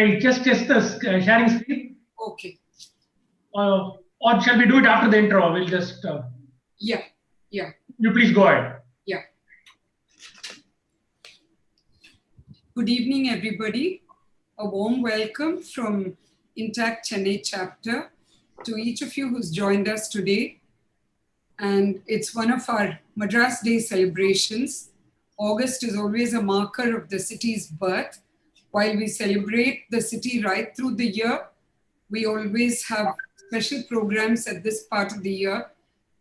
I just test the sharing screen? Okay. Or shall we do it after the intro? We'll just. Yeah. You please go ahead. Yeah. Good evening, everybody. A warm welcome from Intact Chennai chapter to each of you who's joined us today. And it's one of our Madras Day celebrations. August is always a marker of the city's birth. While we celebrate the city right through the year, we always have special programs at this part of the year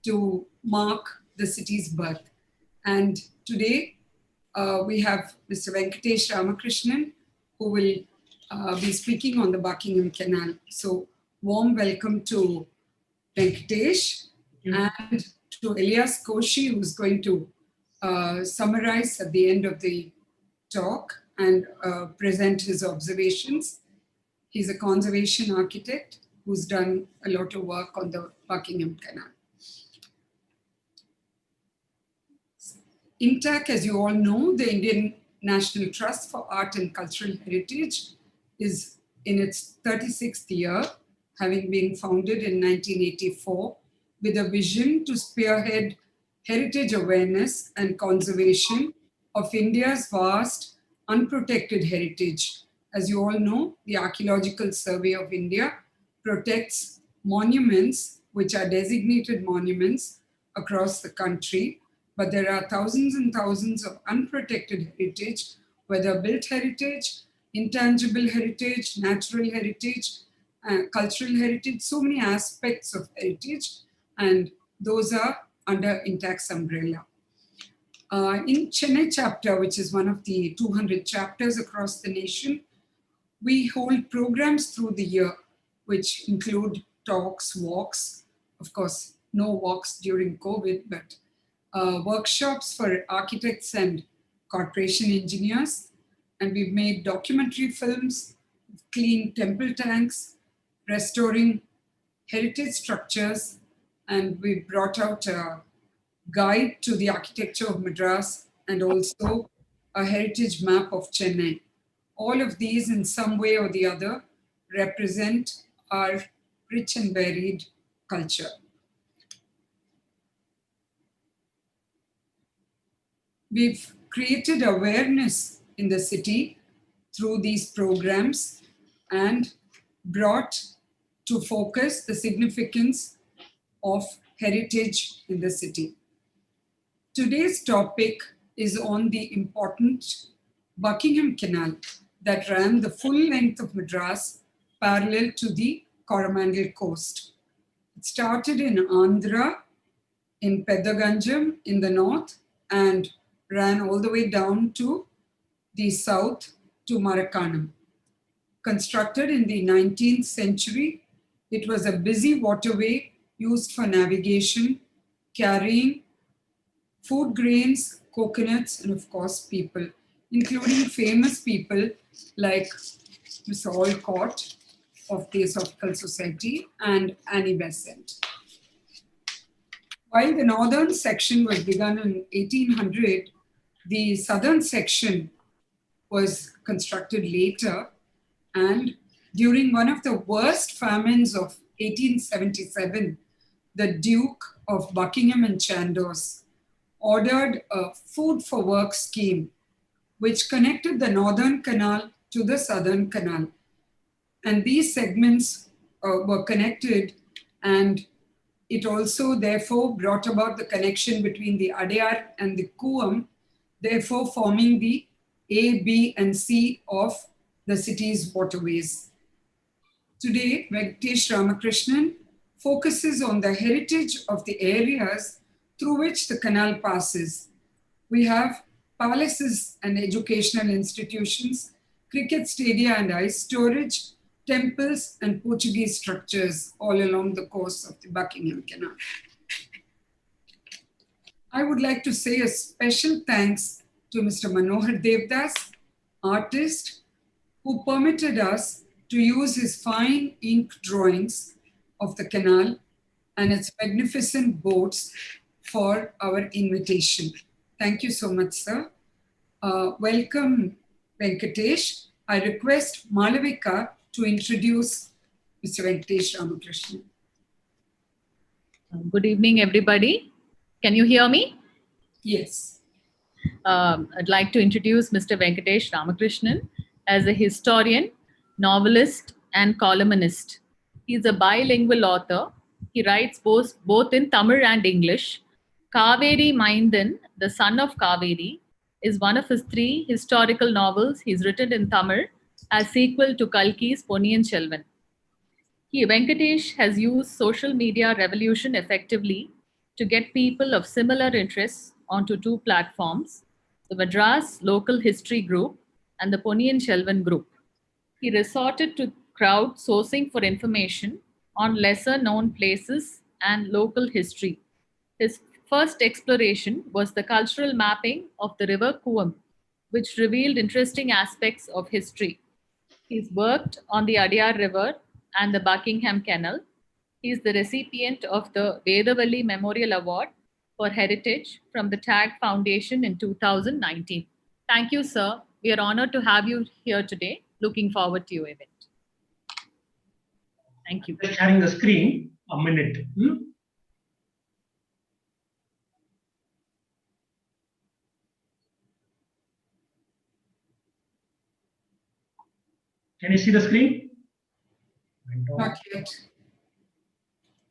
to mark the city's birth. And today we have Mr. Venkatesh Ramakrishnan, who will be speaking on the Buckingham Canal. So warm welcome to Venkatesh and to Elias Koshi, who's going to summarize at the end of the talk and present his observations. He's a conservation architect who's done a lot of work on the Buckingham Canal. INTAC, as you all know, the Indian National Trust for Art and Cultural Heritage, is in its 36th year, having been founded in 1984, with a vision to spearhead heritage awareness and conservation of India's vast unprotected heritage. As you all know, the Archaeological Survey of India protects monuments which are designated monuments across the country, but there are thousands and thousands of unprotected heritage, whether built heritage, intangible heritage, natural heritage, cultural heritage, so many aspects of heritage, and those are under INTAC's umbrella. In Chennai chapter, which is one of the 200 chapters across the nation, we hold programs through the year, which include talks, walks, of course, no walks during COVID, but workshops for architects and corporation engineers. And we've made documentary films, cleaned temple tanks, restoring heritage structures, and we brought out a guide to the architecture of Madras and also a heritage map of Chennai. All of these, in some way or the other, represent our rich and varied culture. We've created awareness in the city through these programs and brought to focus the significance of heritage in the city. Today's topic is on the important Buckingham Canal that ran the full length of Madras parallel to the Coromandel coast. It started in Andhra, in Pedaganjam in the north, and ran all the way down to the south to Marakanam. Constructed in the 19th century, it was a busy waterway used for navigation, carrying food grains, coconuts, and of course people, including famous people like Mr. Olcott of the Theosophical Society and Annie Besant. While the northern section was begun in 1800, the southern section was constructed later, and during one of the worst famines of 1877, the Duke of Buckingham and Chandos ordered a food for work scheme which connected the northern canal to the southern canal. And these segments were connected, and it also therefore brought about the connection between the Adyar and the Kuam, therefore forming the A, B, and C of the city's waterways. Today, Venkatesh Ramakrishnan focuses on the heritage of the areas through which the canal passes. We have palaces and educational institutions, cricket stadia and ice storage, temples and Portuguese structures all along the course of the Buckingham Canal. I would like to say a special thanks to Mr. Manohar Devdas, artist, who permitted us to use his fine ink drawings of the canal and its magnificent boats for our invitation. Thank you so much, sir. Welcome, Venkatesh. I request Malavika to introduce Mr. Venkatesh Ramakrishnan. Good evening, everybody. Can you hear me? Yes. I'd like to introduce Mr. Venkatesh Ramakrishnan as a historian, novelist, and columnist. He's a bilingual author. He writes both in Tamil and English. Kaveri Maindan, the son of Kaveri, is one of his 3 historical novels he's written in Tamil as sequel to Kalki's Ponniyin Selvan. Venkatesh has used social media revolution effectively to get people of similar interests onto 2 platforms, the Madras Local History Group and the Ponniyin Selvan Group. He resorted to crowdsourcing for information on lesser known places and local history. His first exploration was the cultural mapping of the river Kuam, which revealed interesting aspects of history. He's worked on the Adyar River and the Buckingham Canal. He is the recipient of the Vedavalli Memorial Award for Heritage from the TAG Foundation in 2019. Thank you, sir. We are honored to have you here today. Looking forward to your event. Thank you. Just sharing the screen, a minute. Can you see the screen? Not yet.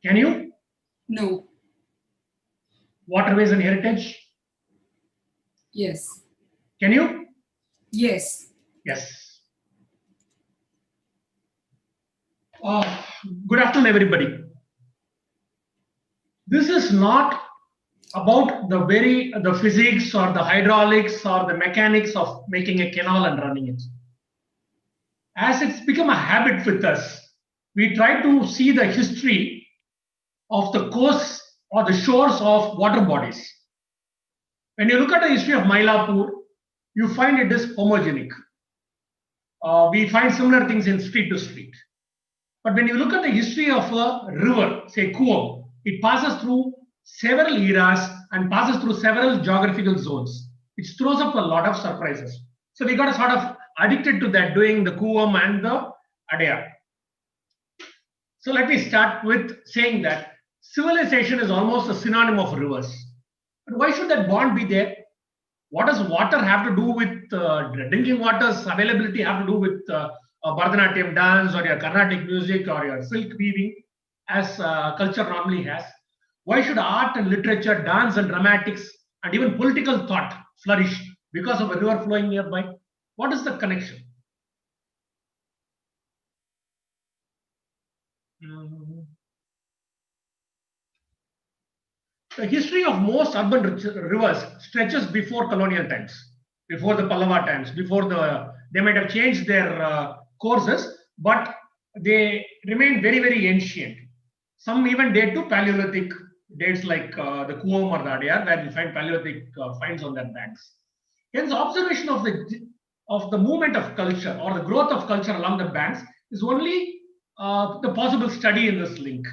Can you? No. Waterways and heritage? Yes. Can you? Yes. Yes. Good afternoon, everybody. This is not about the physics or the hydraulics or the mechanics of making a canal and running it. As it's become a habit with us, we try to see the history of the coasts or the shores of water bodies. When you look at the history of Mylapore, you find it is homogenic. We find similar things in street to street. But when you look at the history of a river, say Kuam, it passes through several eras and passes through several geographical zones, which throws up a lot of surprises. So we got sort of addicted to that, doing the Kuam and the Adyar. So let me start with saying that civilization is almost a synonym of rivers. But why should that bond be there? What does water have to do with drinking water's availability have to do with Bharatanatyam dance or your Carnatic music or your silk weaving as culture normally has? Why should art and literature, dance and dramatics and even political thought flourish because of a river flowing nearby? What is the connection? The history of most urban rivers stretches before colonial times, before the Pallava times, they might have changed their courses, but they remain very, very ancient. Some even date to Paleolithic dates like the Kuam or the Adyar, where we find Paleolithic finds on their banks. Hence, observation of the movement of culture or the growth of culture along the banks is only the possible study in this link.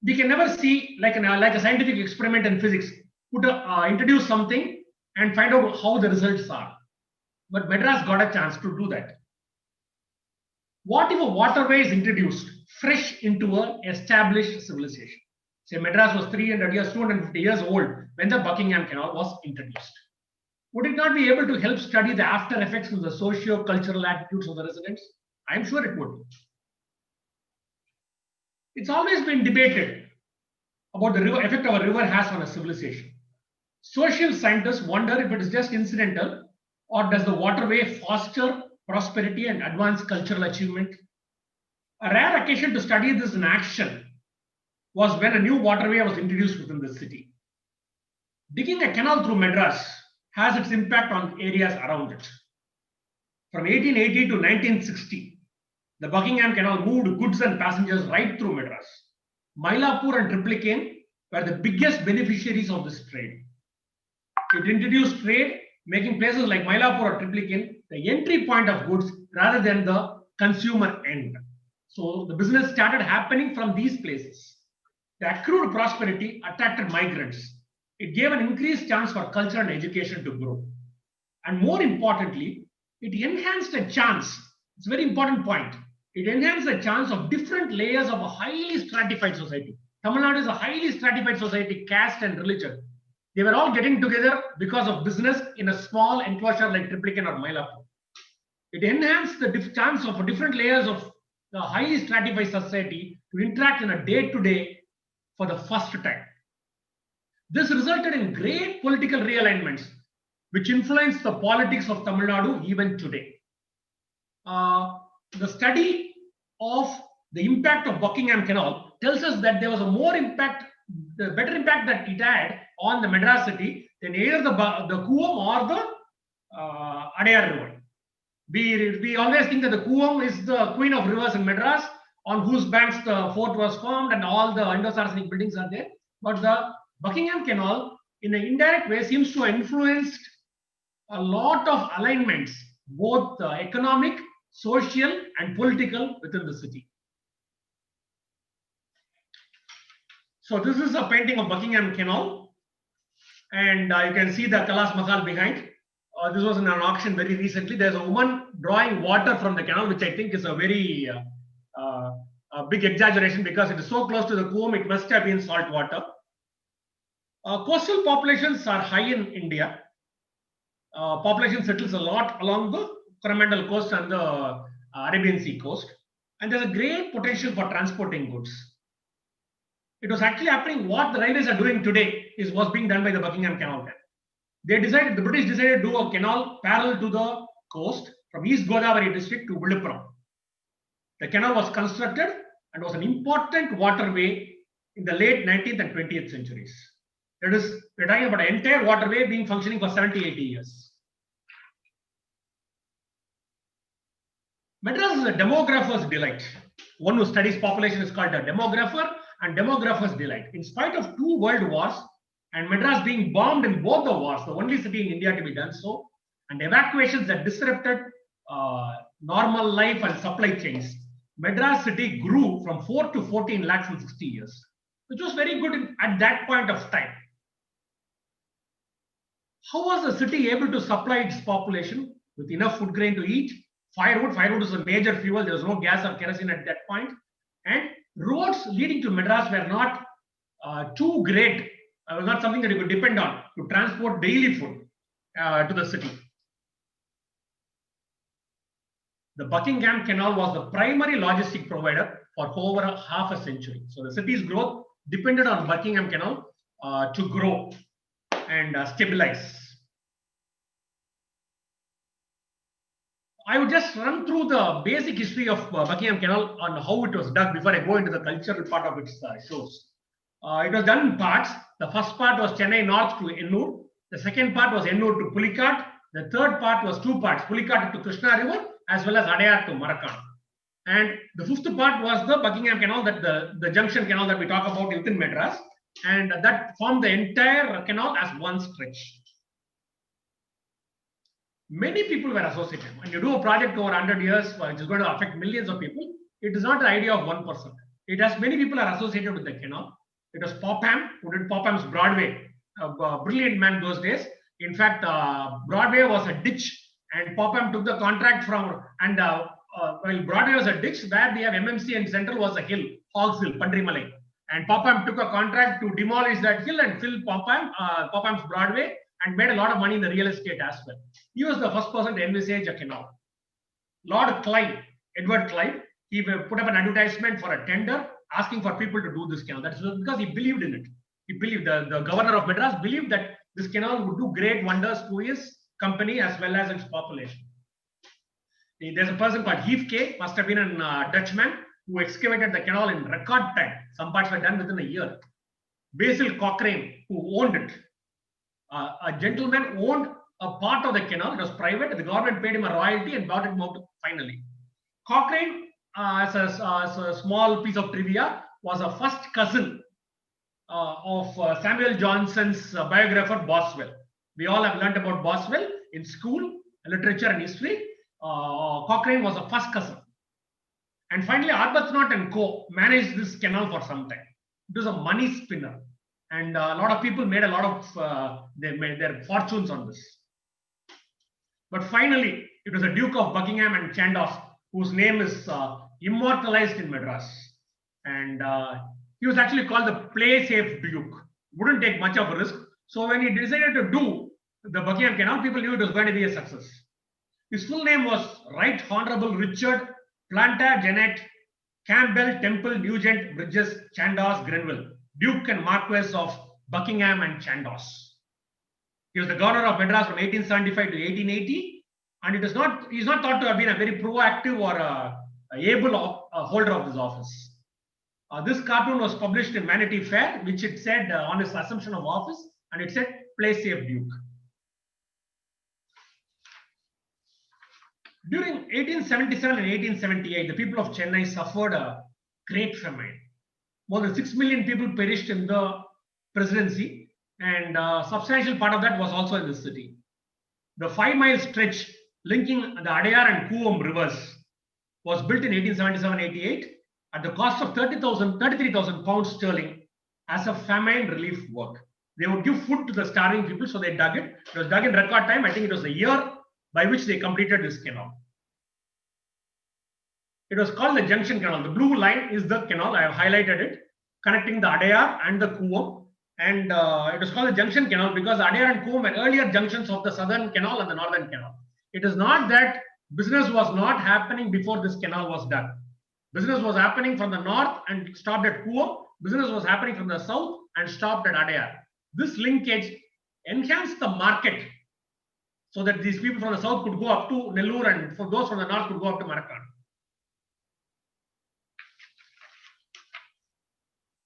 We can never see like a scientific experiment in physics, introduce something and find out how the results are. But Madras got a chance to do that. What if a waterway is introduced fresh into an established civilization? Say Madras was 300 years, 250 years old when the Buckingham Canal was introduced. Would it not be able to help study the after effects of the socio-cultural attitudes of the residents? I'm sure it would. It's always been debated about the effect of a river has on a civilization. Social scientists wonder if it is just incidental or does the waterway foster prosperity and advance cultural achievement. A rare occasion to study this in action was when a new waterway was introduced within the city. Digging a canal through Madras has its impact on areas around it. From 1880 to 1960, the Buckingham Canal moved goods and passengers right through Madras. Mylapore and Triplicane were the biggest beneficiaries of this trade. It introduced trade, making places like Mylapore or Triplicane the entry point of goods rather than the consumer end. So the business started happening from these places. The accrued prosperity attracted migrants. It gave an increased chance for culture and education to grow. And more importantly, it enhanced a chance. It's a very important point. It enhanced the chance of different layers of a highly stratified society. Tamil Nadu is a highly stratified society, caste and religion. They were all getting together because of business in a small enclosure like Triplicane or Mylapore. It enhanced the chance of different layers of the highly stratified society to interact in a day-to-day for the first time. This resulted in great political realignments, which influenced the politics of Tamil Nadu even today. The study of the impact of Buckingham Canal tells us that there was a more impact, the better impact that it had on the Madras city than either the Coorg or the Adayar River. We always think that the Coorg is the queen of rivers in Madras, on whose banks the fort was formed and all the Indo-Saracenic buildings are there. But the Buckingham Canal, in an indirect way, seems to have influenced a lot of alignments, both economic, social, and political within the city. So this is a painting of Buckingham Canal, and you can see the Kailas Mahal behind. This was in an auction very recently. There's a woman drawing water from the canal, which I think is a very big exaggeration because it is so close to the Coorg, it must have been salt water. Coastal populations are high in India. Population settles a lot along the Coromandel coast and the Arabian Sea coast. And there's a great potential for transporting goods. It was actually happening. What the railways are doing today was being done by the Buckingham Canal. The British decided to do a canal parallel to the coast from East Godavari district to Villupuram. The canal was constructed and was an important waterway in the late 19th and 20th centuries. That is, we're talking about an entire waterway being functioning for 70, 80 years. Madras is a demographer's delight. One who studies population is called a demographer and demographer's delight. In spite of 2 world wars and Madras being bombed in both the wars, the only city in India to be done so, and evacuations that disrupted normal life and supply chains, Madras city grew from 4 to 14 lakhs in 60 years, which was very good at that point of time. How was the city able to supply its population with enough food grain to eat? Firewood. Firewood was a major fuel. There was no gas or kerosene at that point. And roads leading to Madras were not too great. It was not something that you could depend on to transport daily food to the city. The Buckingham Canal was the primary logistic provider for over half a century. So the city's growth depended on Buckingham Canal to grow and stabilize. I would just run through the basic history of Buckingham Canal on how it was dug before I go into the cultural part of its shows. It was done in parts. The first part was Chennai North to Ennur. The second part was Ennur to Pulicat. The third part was 2 parts, Pulicat to Krishna River as well as Adayar to Marakan. And the 5th part was the Buckingham Canal, that the junction canal that we talk about within Madras, and that formed the entire canal as one stretch. Many people were associated. When you do a project over 100 years, which is going to affect millions of people, it is not the idea of one person. It has many people are associated with the canal. It was Popham who did Popham's Broadway, a brilliant man those days. In fact, Broadway was a ditch, and Popham took the contract from, and well, Broadway was a ditch where we have MMC and Central was a hill, Hogs Hill, Pandrimalai. And Popham took a contract to demolish that hill and fill Popham's Broadway, and made a lot of money in the real estate as well. He was the first person to envisage a canal. Lord Clive, Edward Clive, he put up an advertisement for a tender asking for people to do this canal. That's because he believed in it. He believed, the governor of Madras believed that this canal would do great wonders to his company as well as its population. There's a person called Heathcote, must have been a Dutchman, who excavated the canal in record time. Some parts were done within a year. Basil Cochrane, who owned it. A gentleman owned a part of the canal. It was private. The government paid him a royalty and bought it out finally. Cochrane, as a small piece of trivia, was a first cousin of Samuel Johnson's biographer Boswell. We all have learned about Boswell in school, literature and history. Cochrane was a first cousin. And finally, Arbuthnot and Co. managed this canal for some time. It was a money spinner. And a lot of people made a lot of, they made their fortunes on this. But finally, It was the Duke of Buckingham and Chandos, whose name is immortalized in Madras. And he was actually called the play safe Duke. Wouldn't take much of a risk. So when he decided to do the Buckingham Canal, people knew it was going to be a success. His full name was Right Honorable Richard Plantagenet Campbell Temple Nugent Bridges Chandos Grenville, Duke and Marquess of Buckingham and Chandos. He was the governor of Madras from 1875 to 1880, and he is not thought to have been a very proactive or able holder of this office. This cartoon was published in Vanity Fair, which it said on his assumption of office, and it said "Play safe, Duke." During 1877 and 1878, the people of Chennai suffered a great famine. More than 6 million people perished in the presidency, and a substantial part of that was also in this city. The 5-mile stretch linking the Adayar and Coombe rivers was built in 1877-88 at the cost of 33,000 pounds sterling as a famine relief work. They would give food to the starving people, so they dug it. It was dug in record time. I think it was a year by which they completed this canal. It was called the Junction Canal. The blue line is the canal. I have highlighted it, connecting the Adayar and the Coombe. And it was called the Junction Canal because Adayar and Coombe were earlier junctions of the Southern Canal and the Northern Canal. It is not that business was not happening before this canal was done. Business was happening from the north and stopped at Coombe. Business was happening from the south and stopped at Adayar. This linkage enhanced the market so that these people from the south could go up to Nellore and for those from the north could go up to Marakkad.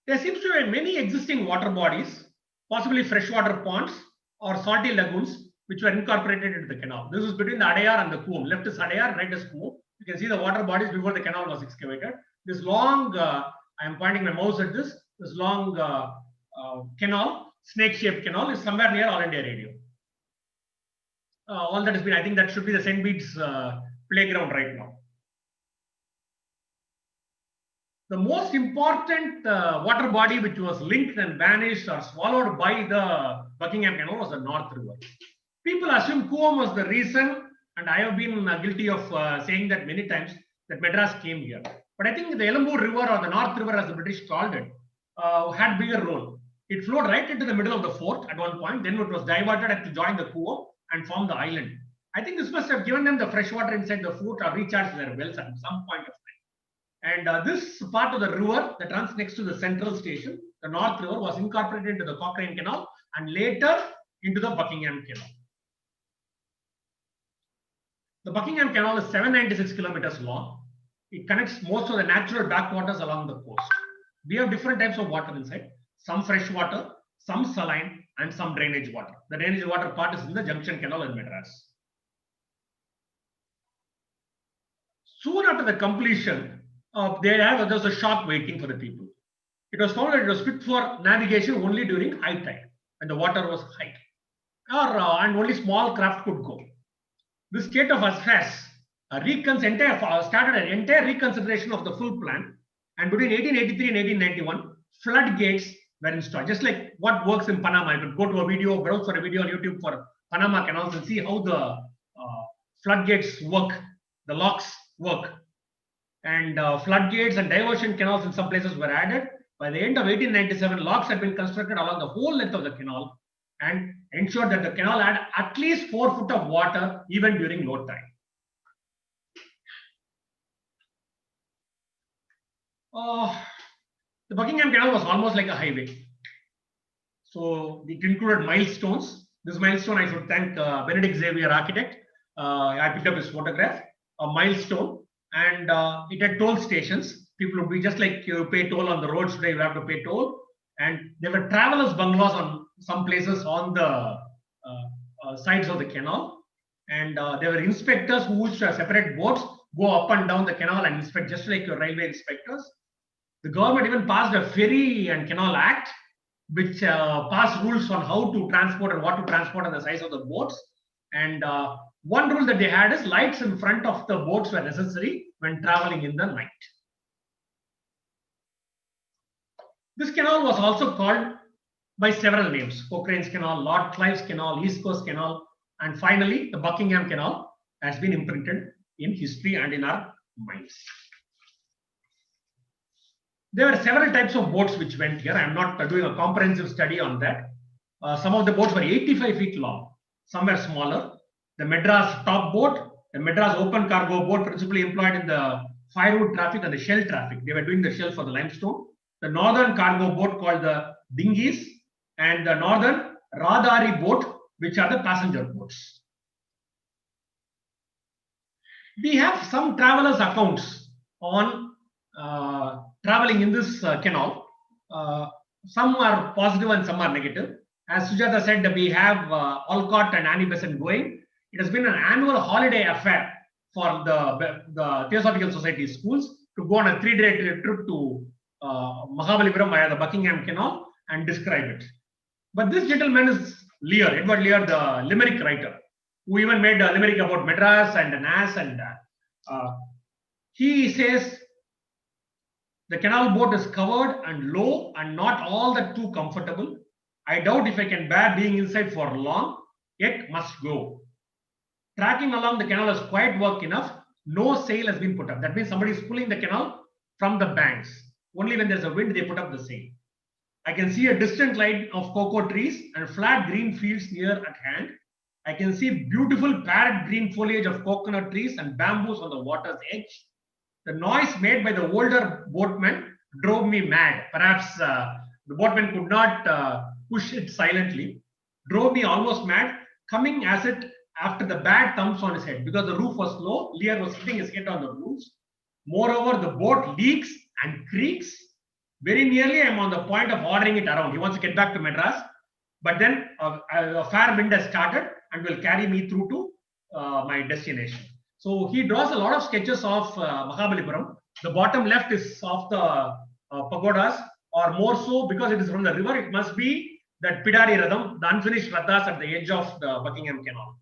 There seems to be many existing water bodies, possibly freshwater ponds or salty lagoons, which were incorporated into the canal. This is between the Adayar and the Coombe. Left is Adayar, right is Coombe. You can see the water bodies before the canal was excavated. This long, I am pointing my mouse at this long canal, snake-shaped canal is somewhere near All India Radio. All that has been, I think that should be the St. Bede's playground right now. The most important water body which was linked and vanished or swallowed by the Buckingham Canal was the North River. People assume Coombe was the reason, and I have been guilty of saying that many times, that Madras came here. But I think the Elambur River or the North River, as the British called it, had bigger role. It flowed right into the middle of the fort at one point. Then it was diverted to join the Coombe and form the island. I think this must have given them the fresh water inside the fort or recharged their wells at some point of time. And this part of the river that runs next to the central station, the North River, was incorporated into the Cochrane Canal and later into the Buckingham Canal. The Buckingham Canal is 796 kilometers long. It connects most of the natural backwaters along the coast. We have different types of water inside, some fresh water, some saline, and some drainage water. The drainage water part is in the Junction Canal in Madras. Soon after the completion, there was a shock waiting for the people. It was found that it was fit for navigation only during high tide, when the water was high, and only small craft could go. This state of affairs started an entire reconsideration of the full plan, and between 1883 and 1891, floodgates were installed. Just like what works in Panama, you could go to a video, browse for a video on YouTube for Panama canals and see how the floodgates work, the locks work. And floodgates and diversion canals in some places were added. By the end of 1897, locks had been constructed along the whole length of the canal and ensured that the canal had at least 4 feet of water even during low tide. The Buckingham Canal was almost like a highway. So it included milestones. This milestone, I should thank Benedict Xavier, architect. I picked up his photograph, a milestone, and it had toll stations. People would be just like you pay toll on the roads today, you have to pay toll. And there were travelers' bungalows on some places on the sides of the canal. And there were inspectors who used to separate boats, go up and down the canal and inspect, just like your railway inspectors. The government even passed a Ferry and Canal Act, which passed rules on how to transport and what to transport and the size of the boats. And one rule that they had is lights in front of the boats were necessary when traveling in the night. This canal was also called by several names: Cochrane's Canal, Lord Clive's Canal, East Coast Canal, and finally the Buckingham Canal, has been imprinted in history and in our minds. There were several types of boats which went here. I am not doing a comprehensive study on that. Some of the boats were 85 feet long. Some were smaller. The Madras top boat, the Madras open cargo boat, principally employed in the firewood traffic and the shell traffic. They were doing the shell for the limestone. The northern cargo boat called the dinghies, and the northern Radari boat, which are the passenger boats. We have some travelers' accounts on traveling in this canal. Some are positive and some are negative. As Sujata said, we have Olcott and Annie Besant going. It has been an annual holiday affair for the Theosophical Society schools to go on a 3-day trip to Mahabalipuram via the Buckingham Canal and describe it. But this gentleman is Lear, Edward Lear, the Limerick writer, who even made a limerick about Madras and Nass, and he says the canal boat is covered and low and not all that too comfortable. I doubt if I can bear being inside for long, yet must go. Tracking along the canal is quite work enough. No sail has been put up. That means somebody is pulling the canal from the banks. Only when there's a wind, they put up the sail. I can see a distant line of cocoa trees and flat green fields near at hand. I can see beautiful parrot green foliage of coconut trees and bamboos on the water's edge. The noise made by the older boatmen drove me mad. Perhaps the boatman could not push it silently. Drove me almost mad, coming as it after the bad thumps on his head. Because the roof was low, Lear was hitting his head on the roofs. Moreover, the boat leaks and creaks. Very nearly, I am on the point of ordering it around. He wants to get back to Madras. But then a fair wind has started and will carry me through to my destination. So he draws a lot of sketches of Mahabalipuram. The bottom left is of the pagodas, or more so because it is from the river, it must be that Pidari Radham, the unfinished Rathas at the edge of the Buckingham Canal.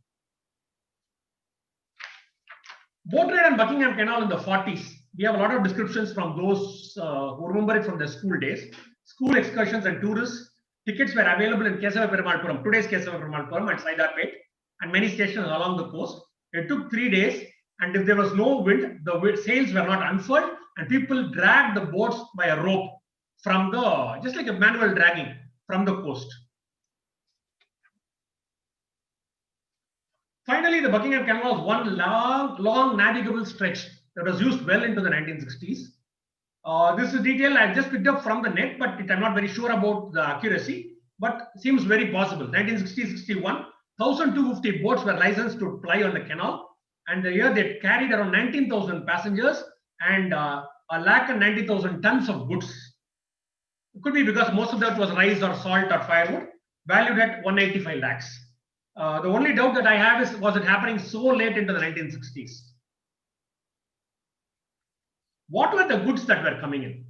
Boat ride on Buckingham Canal in the 40s. We have a lot of descriptions from those who remember it from their school days. School excursions and tourists. Tickets were available in Kesava Perumalpuram, today's Kesava Perumalpuram, and Saidarpet, and many stations along the coast. It took 3 days, and if there was no wind, the sails were not unfurled, and people dragged the boats by a rope from the, just like a manual dragging from the coast. Finally, the Buckingham Canal was one long navigable stretch that was used well into the 1960s. This is detail I just picked up from the net, but I'm not very sure about the accuracy, but seems very possible. 1960-61, 1,250 boats were licensed to ply on the canal, and the year they carried around 19,000 passengers and 190,000 tons of goods. It could be because most of that was rice or salt or firewood, valued at 185 lakhs. The only doubt that I have is, was it happening so late into the 1960s? What were the goods that were coming in?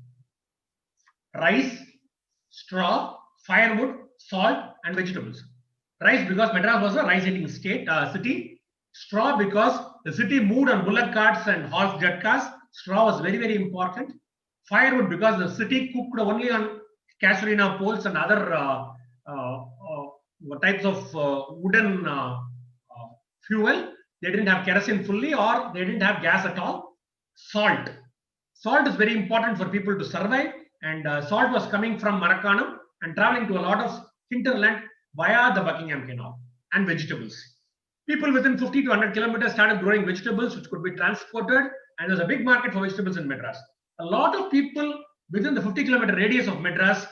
Rice, straw, firewood, salt, and vegetables. Rice because Madras was a rice-eating city. Straw because the city moved on bullock carts and horse jatkas. Straw was very, very important. Firewood because the city cooked only on casuarina poles and other types of wooden fuel. They didn't have kerosene fully, or they didn't have gas at all. Salt. Salt is very important for people to survive, and salt was coming from Maracana and traveling to a lot of hinterland via the Buckingham Canal. And vegetables. People within 50 to 100 kilometers started growing vegetables which could be transported, and there's a big market for vegetables in Madras. A lot of people within the 50-kilometer radius of Madras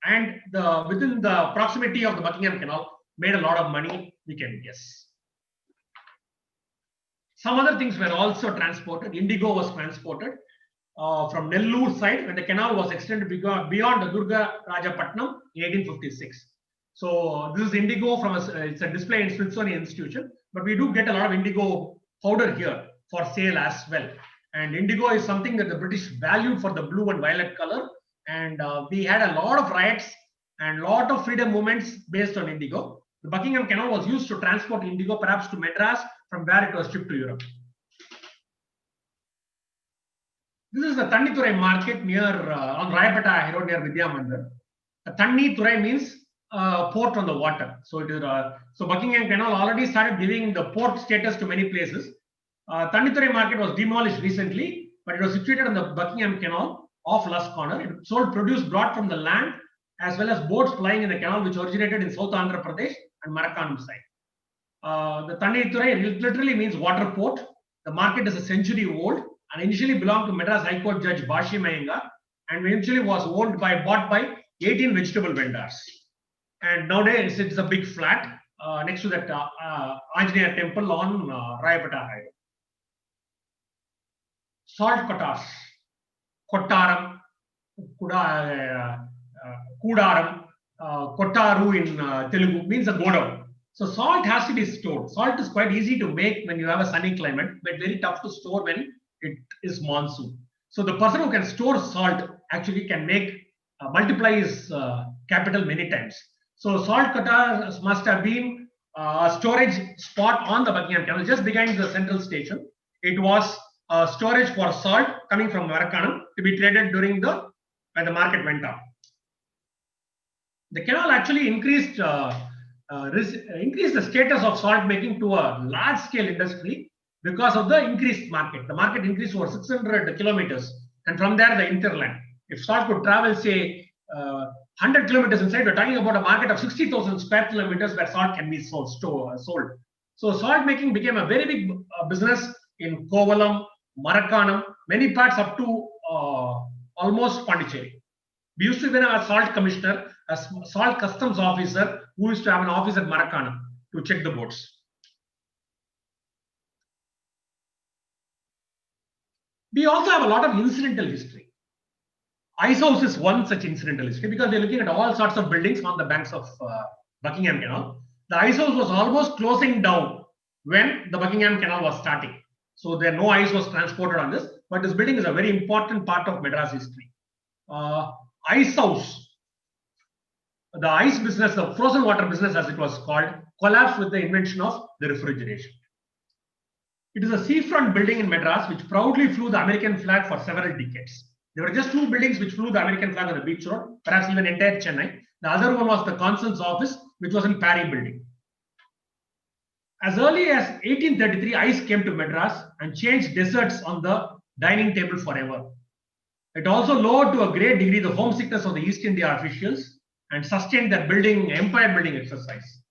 and within the proximity of the Buckingham Canal made a lot of money, we can guess. Some other things were also transported. Indigo was transported from Nellore side when the canal was extended beyond the Durga Rajapatnam in 1856. So this is indigo from it's a display in Smithsonian Institution, but we do get a lot of indigo powder here for sale as well. And indigo is something that the British valued for the blue and violet color. And we had a lot of riots and a lot of freedom movements based on indigo. The Buckingham Canal was used to transport indigo perhaps to Madras, from where it was shipped to Europe. This is the Thannithurai market near on Rayapeta High Road near Vidya Mandir. Thannithurai means port on the water. So it is so Buckingham Canal already started giving the port status to many places. Thanithurai market was demolished recently, but it was situated on the Buckingham Canal off Lusk Corner. It sold produce brought from the land as well as boats plying in the canal, which originated in South Andhra Pradesh and Marakanam side. The Thanithurai literally means water port. The market is a century old and initially belonged to Madras High Court Judge Bashi Mayenga and eventually was bought by 18 vegetable vendors. And nowadays it's a big flat next to that Anjaneya temple on Rayapeta Highway. Salt Kottars, Kottaram, Kudaram, Kottaru in Telugu means a godown. So salt has to be stored. Salt is quite easy to make when you have a sunny climate, but very tough to store when it is monsoon. So the person who can store salt actually can multiply his capital many times. So Salt Kottars must have been a storage spot on the Buckingham Canal, just behind the central station. It was storage for salt coming from Marakanam to be traded when the market went up. The canal actually increased the status of salt making to a large scale industry because of the increased market. The market increased over 600 kilometers, and from there the interland. If salt could travel, say, 100 kilometers inside, we're talking about a market of 60,000 square kilometers where salt can be sold. So salt making became a very big business in Kovalam, Marakanam, many parts up to almost Pondicherry. We used to even have a salt commissioner, a salt customs officer who used to have an office at Marakanam to check the boats. We also have a lot of incidental history. Ice House is one such incidental history because we're looking at all sorts of buildings on the banks of Buckingham Canal. The Ice House was almost closing down when the Buckingham Canal was starting. So no ice was transported on this, but this building is a very important part of Madras history. Ice House, the ice business, the frozen water business as it was called, collapsed with the invention of the refrigeration. It is a seafront building in Madras which proudly flew the American flag for several decades. There were just two buildings which flew the American flag on the beach road, perhaps even entire Chennai. The other one was the Consul's office, which was in Parry building. As early as 1833, ice came to Madras and changed desserts on the dining table forever. It also lowered to a great degree the homesickness of the East India officials and sustained their empire building exercise.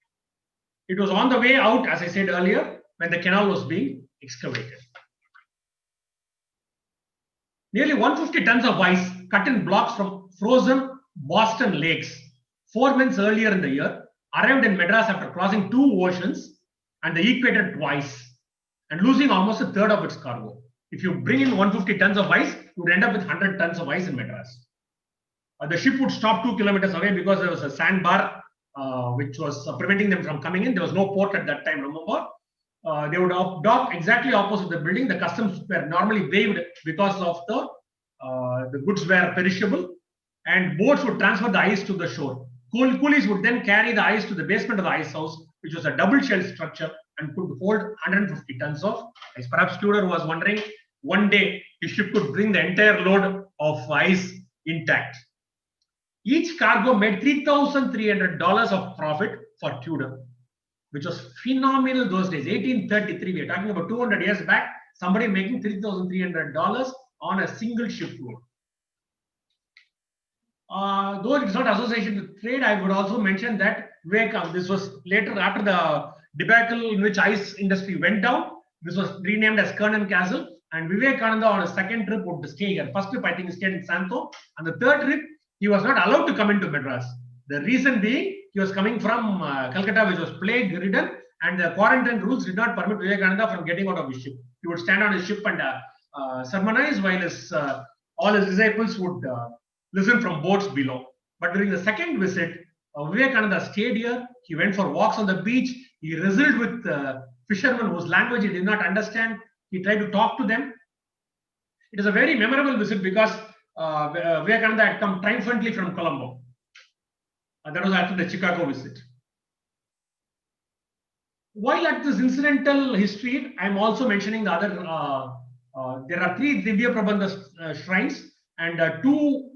It was on the way out, as I said earlier, when the canal was being excavated. Nearly 150 tons of ice cut in blocks from frozen Boston lakes 4 months earlier in the year arrived in Madras after crossing 2 oceans and the equator twice and losing almost a third of its cargo. If you bring in 150 tons of ice, you would end up with 100 tons of ice in Madras. The ship would stop 2 kilometers away because there was a sandbar which was preventing them from coming in. There was no port at that time, remember? They would dock exactly opposite the building. The customs were normally waived because of the goods were perishable, and boats would transfer the ice to the shore. Coolies would then carry the ice to the basement of the ice house, which was a double-shell structure and could hold 150 tons of ice. Perhaps Tudor was wondering one day his ship could bring the entire load of ice intact. Each cargo made $3,300 of profit for Tudor, which was phenomenal those days. 1833, we are talking about 200 years back, somebody making $3,300 on a single shipload. Though it is not associated with trade, I would also mention that this was later after the debacle in which ice industry went down. This was renamed as Kernan Castle, and Vivekananda on his second trip would stay here. First trip, I think, he stayed in Santo, and the third trip, he was not allowed to come into Madras. The reason being, he was coming from Calcutta, which was plague-ridden, and the quarantine rules did not permit Vivekananda from getting out of his ship. He would stand on his ship and sermonize, while all his disciples would listen from boats below. But during the second visit, Vivekananda stayed here. He went for walks on the beach. He wrestled with fishermen whose language he did not understand. He tried to talk to them. It is a very memorable visit because Vivekananda had come triumphantly from Colombo. That was after the Chicago visit. While at this incidental history, I am also mentioning the other. There are 3 Divya Prabandha shrines and 2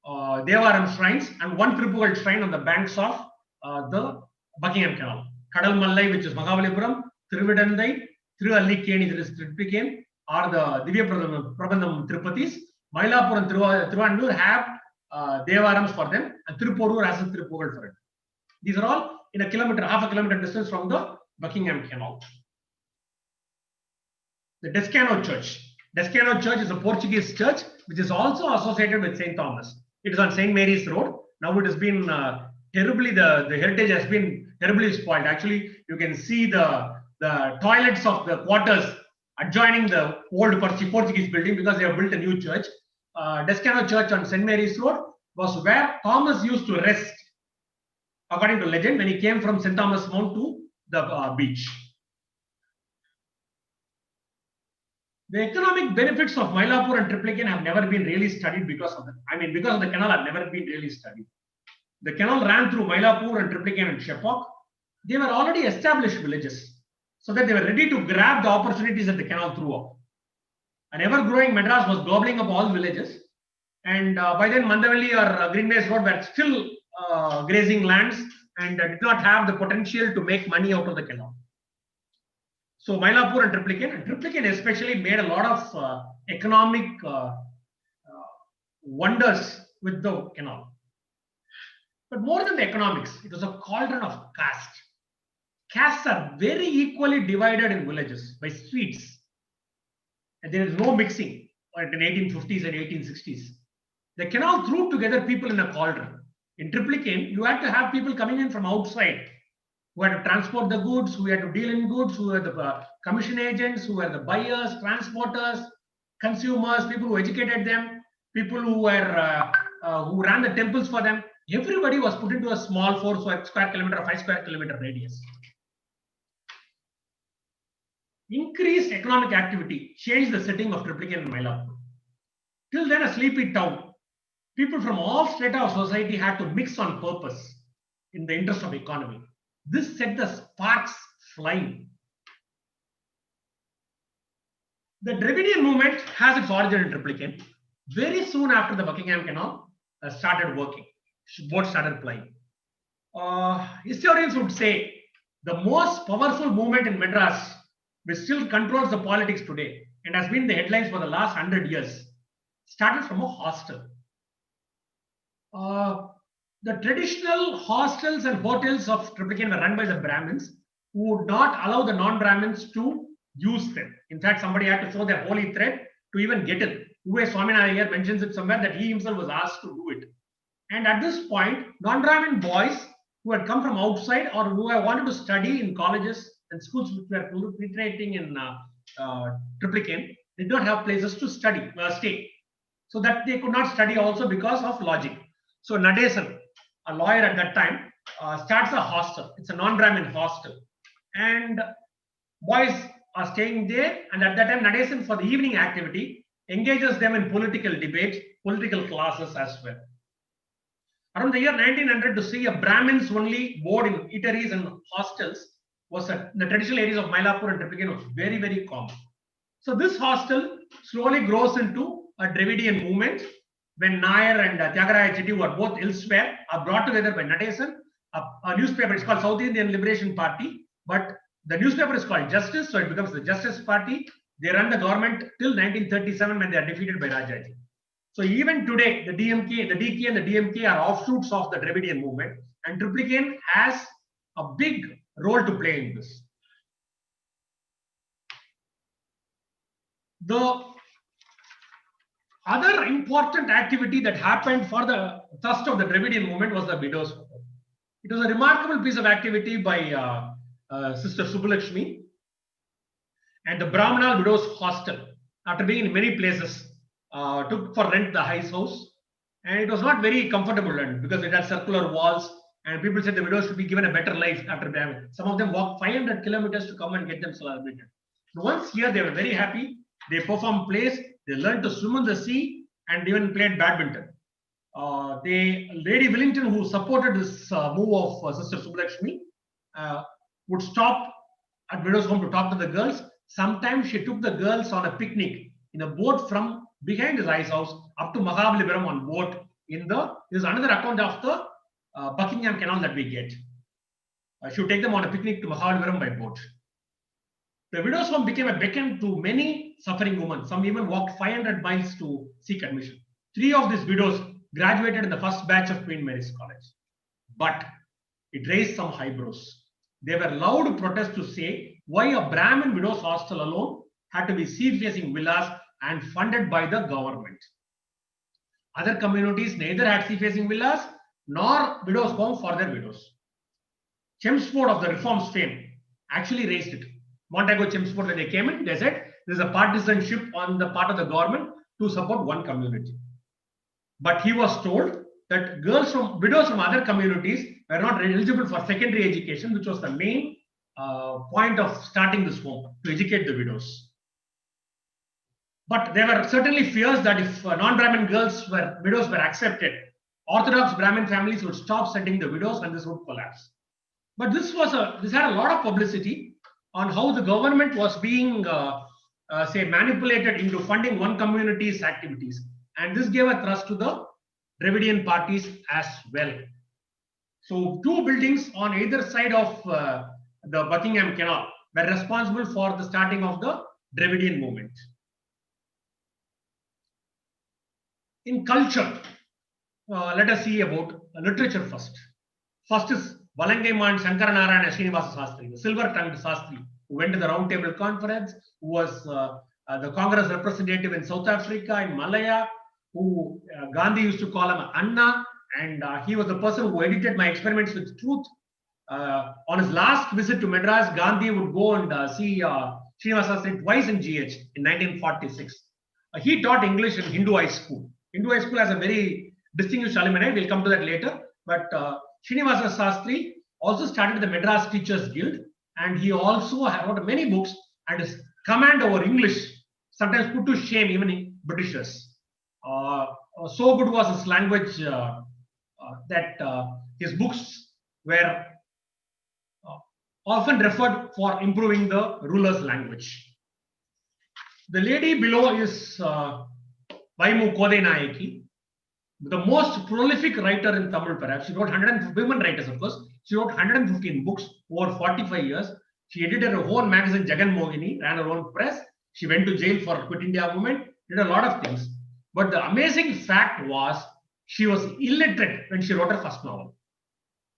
Devaram shrines and 1 Tripugal shrine on the banks of the Buckingham Canal. Kadal Mallai, which is Mahabalipuram, Thiruvidandai, Thiruvallikeni, there is Triplicane, or the Divya Prabandham Tirupatis. Mylapore and Thiruvandur have Devarams for them, and Tiruporur has a Tirupugal for it. These are all in a kilometer, half a kilometer distance from the Buckingham Canal. The Descano Church. Descano Church is a Portuguese church which is also associated with St. Thomas. It is on St. Mary's Road. Now it has been terribly, the heritage has been terribly spoiled. Actually, you can see the toilets of the quarters adjoining the old Portuguese building because they have built a new church. Descano Church on St. Mary's Road was where Thomas used to rest, according to legend, when he came from St. Thomas Mount to the beach. The economic benefits of Mylapore and Triplicane have never been really studied because of because of the canal have never been really studied. The canal ran through Mylapore and Triplicane and Chepauk. They were already established villages, so that they were ready to grab the opportunities that the canal threw up. An ever-growing Madras was gobbling up all villages, and by then Mandavelli or Greenways Road were still grazing lands and did not have the potential to make money out of the canal. So Mylapore and Triplicane especially made a lot of economic wonders with the canal. But more than the economics, it was a cauldron of caste. Castes are very equally divided in villages by streets. And there is no mixing in the 1850s and 1860s. The canal threw together people in a cauldron. In Triplicane, you had to have people coming in from outside who had to transport the goods, who had to deal in goods, who were the commission agents, who were the buyers, transporters, consumers, people who educated them, people who were who ran the temples for them. Everybody was put into a small 4 square kilometer or 5 square kilometer radius. Increased economic activity changed the setting of Triplicane and Mylapore. Till then, a sleepy town. People from all strata of society had to mix on purpose in the interest of economy. This set the sparks flying. The Dravidian movement has its origin in Triplicane. Very soon after the Buckingham Canal started working, boats started plying. Historians would say the most powerful movement in Madras, which still controls the politics today and has been the headlines for the last 100 years, started from a hostel. The traditional hostels and hotels of Triplicane were run by the Brahmins, who would not allow the non-Brahmins to use them. In fact, somebody had to show their holy thread to even get in. Uwe Swaminarayan mentions it somewhere that he himself was asked to do it. And at this point, non-Brahmin boys who had come from outside or who had wanted to study in colleges and schools which were proliferating in Triplicane did not have places to study, stay. So that they could not study also because of logic. So Nadesan, a lawyer at that time, starts a hostel. It's a non-Brahmin hostel. And boys are staying there. And at that time, Nadesan, for the evening activity, engages them in political debate, political classes as well. Around the year 1900, to see a Brahmins only board in eateries and hostels was in the traditional areas of Mylapore and Triplicane was very, very common. So this hostel slowly grows into a Dravidian movement when Nair and Tyagaraja Chetty, who are both elsewhere, are brought together by Nadesan. A newspaper, it's called South Indian Liberation Party, but the newspaper is called Justice, so it becomes the Justice Party. They run the government till 1937 when they are defeated by Rajaji. So even today, the DMK, the DK and the DMK are offshoots of the Dravidian movement, and Triplicane has a big role to play in this. The other important activity that happened for the thrust of the Dravidian movement was the widows' home. It was a remarkable piece of activity by Sister Subbulakshmi and the Brahmana widows' hostel. After being in many places, took for rent the High House, and it was not very comfortable because it had circular walls, and people said the widows should be given a better life after them. Some of them walked 500 kilometers to come and get them celebrated. But once here, they were very happy. They performed plays, they learned to swim in the sea, and even played badminton. Lady Willington, who supported this move of Sister Subbulakshmi, would stop at widows' home to talk to the girls. Sometimes she took the girls on a picnic in a boat from behind his Ice House up to Mahabalipuram on boat. This is another account of the Buckingham Canal that we get. She would take them on a picnic to Mahabalipuram by boat. The widows' home became a beacon to many suffering women. Some even walked 500 miles to seek admission. 3 of these widows graduated in the first batch of Queen Mary's College. But it raised some eyebrows. There were loud protests to say why a Brahmin widows' hostel alone had to be sea-facing villas and funded by the government. Other communities neither had sea-facing villas nor widows' homes for their widows. Chelmsford of the Reforms fame actually raised it. Montagu Chelmsford, when they came in, they said there's a partisanship on the part of the government to support one community. But he was told that widows from other communities were not eligible for secondary education, which was the main point of starting this home, to educate the widows. But there were certainly fears that if non-Brahmin widows were accepted, Orthodox Brahmin families would stop sending the widows and this would collapse. But this had a lot of publicity on how the government was being, manipulated into funding one community's activities. And this gave a thrust to the Dravidian parties as well. So 2 buildings on either side of the Buckingham Canal were responsible for the starting of the Dravidian movement. In culture, let us see about literature first. First is Valangaimaan Shankaranarayana Srinivasa Sastri, the silver-tongued Sastri, who went to the Round Table Conference, who was the Congress representative in South Africa, in Malaya, who Gandhi used to call him Anna, and he was the person who edited My Experiments with Truth. On his last visit to Madras, Gandhi would go and see Srinivasa Sastri twice in GH in 1946. He taught English in Hindu High School. Hindu High School has a very distinguished alumni. We'll come to that later. But Srinivasa Sastri also started the Madras Teachers Guild, and he also wrote many books, and his command over English sometimes put to shame even Britishers. So good was his language that his books were often referred for improving the ruler's language. The lady below is Vaimu Kodai Nayaki, the most prolific writer in Tamil perhaps. She wrote 100 women writers, of course. She wrote 115 books over 45 years. She edited her own magazine, Jagan Mohini, ran her own press. She went to jail for Quit India movement, did a lot of things. But the amazing fact was she was illiterate when she wrote her first novel.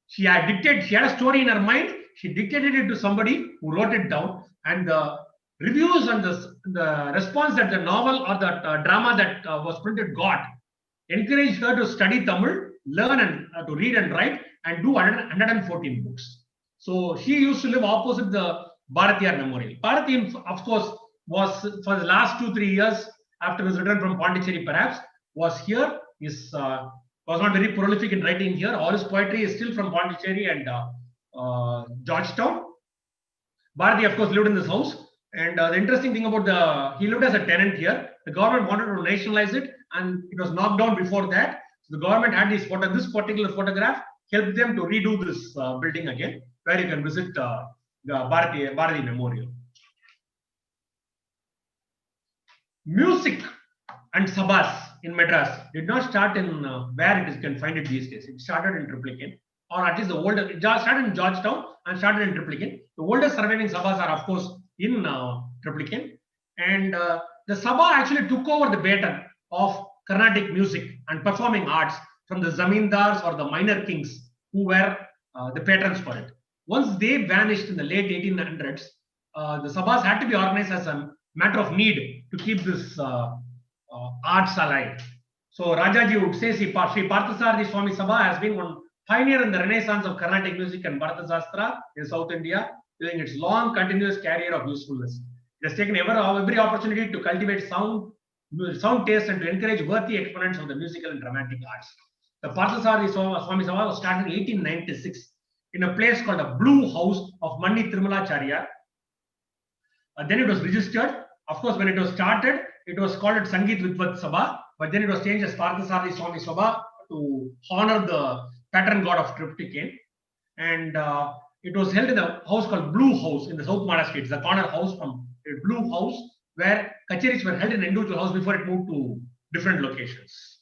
She had a story in her mind. She dictated it to somebody who wrote it down, and the reviews and the response that the novel or the drama that was printed got encouraged her to study Tamil, learn and to read and write, and do 114 books. So she used to live opposite the Bharatiyar Memorial. Bharati, of course, was for the last 2-3 years after his return from Pondicherry, perhaps, was here. Was not very prolific in writing here. All his poetry is still from Pondicherry and Georgetown. Bharati, of course, lived in this house. And the interesting thing about he lived as a tenant here. The government wanted to nationalize it, and it was knocked down before that. So the government had this particular photograph, helped them to redo this building again, where you can visit the Bharati Memorial. Music and sabhas in Madras did not start in where it is, you can find it these days. It started in Triplicane, or at least it started in Georgetown and started in Triplicane. The oldest surviving sabhas are, of course, in Triplicane. And the sabha actually took over the baton of Carnatic music and performing arts from the zamindars or the minor kings who were the patrons for it. Once they vanished in the late 1800s, the sabhas had to be organized as a matter of need to keep this arts alive. So Rajaji would say Sri Parthasarathi Swami Sabha has been one pioneer in the renaissance of Carnatic music and Bharata Shastra in South India during its long continuous career of usefulness. It has taken every opportunity to cultivate sound taste and to encourage worthy exponents of the musical and dramatic arts. The Parthasarathi Swami Sabha was started in 1896 in a place called a Blue House of Manni Thirumalacharya. Then it was registered. Of course, when it was started, it was called Sangeet Vidvat Sabha, but then it was changed as Parthasarathi Swami Sabha to honor the patron god of Triplicane. And it was held in a house called Blue House in the South Mada Street. It's a corner house from a Blue House where kacheris were held in an individual house before it moved to different locations.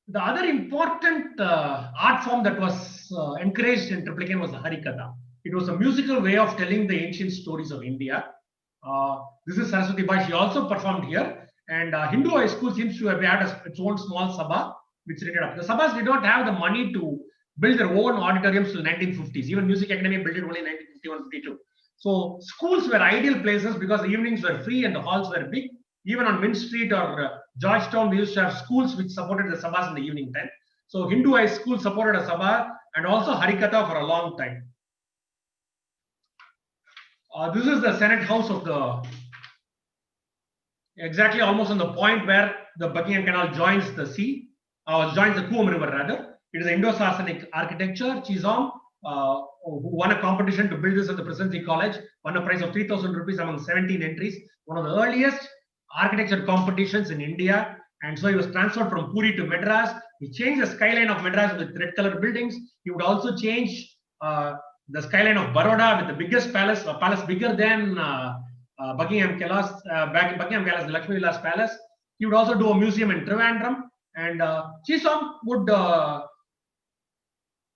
The other important art form that was encouraged in Triplicane was the Harikatha. It was a musical way of telling the ancient stories of India. This is Saraswati Bai. She also performed here. And Hindu high school seems to have had its own small sabha, which rated up. The sabhas did not have the money to build their own auditoriums till 1950s. Even Music Academy built it only in 1951-52. So schools were ideal places because the evenings were free and the halls were big. Even on Mint Street or Georgetown, we used to have schools which supported the sabhas in the evening time. So Hindu high school supported a sabha and also Harikatha for a long time. This is the Senate House of the, exactly almost on the point where the Buckingham Canal joins the sea, joins the Coombe River rather. It is Indo-Saracenic architecture. Chisholm, who won a competition to build this at the Presidency College, won a prize of 3,000 rupees among 17 entries. One of the earliest architecture competitions in India. And so he was transferred from Puri to Madras. He changed the skyline of Madras with red colored buildings. He would also change the skyline of Baroda with the biggest palace, a palace bigger than Buckingham Palace, the Lakshmi Vilas Palace. He would also do a museum in Trivandrum. And Chisholm would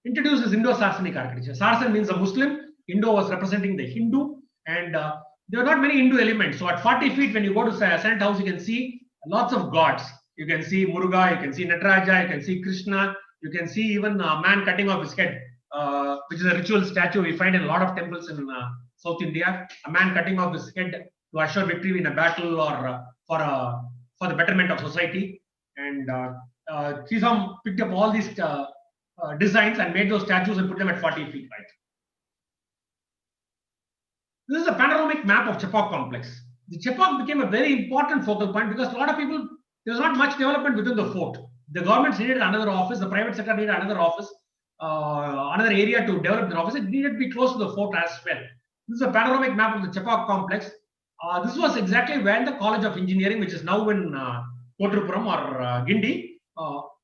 introduce his Indo-Saracenic architecture. Saracen means a Muslim. Indo was representing the Hindu. And there are not many Hindu elements. So at 40 feet, when you go to Senate House, you can see lots of gods. You can see Muruga, you can see Nataraja, you can see Krishna, you can see even a man cutting off his head, which is a ritual statue we find in a lot of temples in South India. A man cutting off his head to assure victory in a battle or for the betterment of society. And Chisholm picked up all these designs and made those statues and put them at 40 feet height. This is a panoramic map of Chepauk complex. The Chepauk became a very important focal point because a lot of people, there was not much development within the fort. The government needed another office, the private sector needed another office, another area to develop the office. It needed to be close to the fort as well. This is a panoramic map of the Chepauk complex. This was exactly when the College of Engineering, which is now in Kottapuram or Gindi,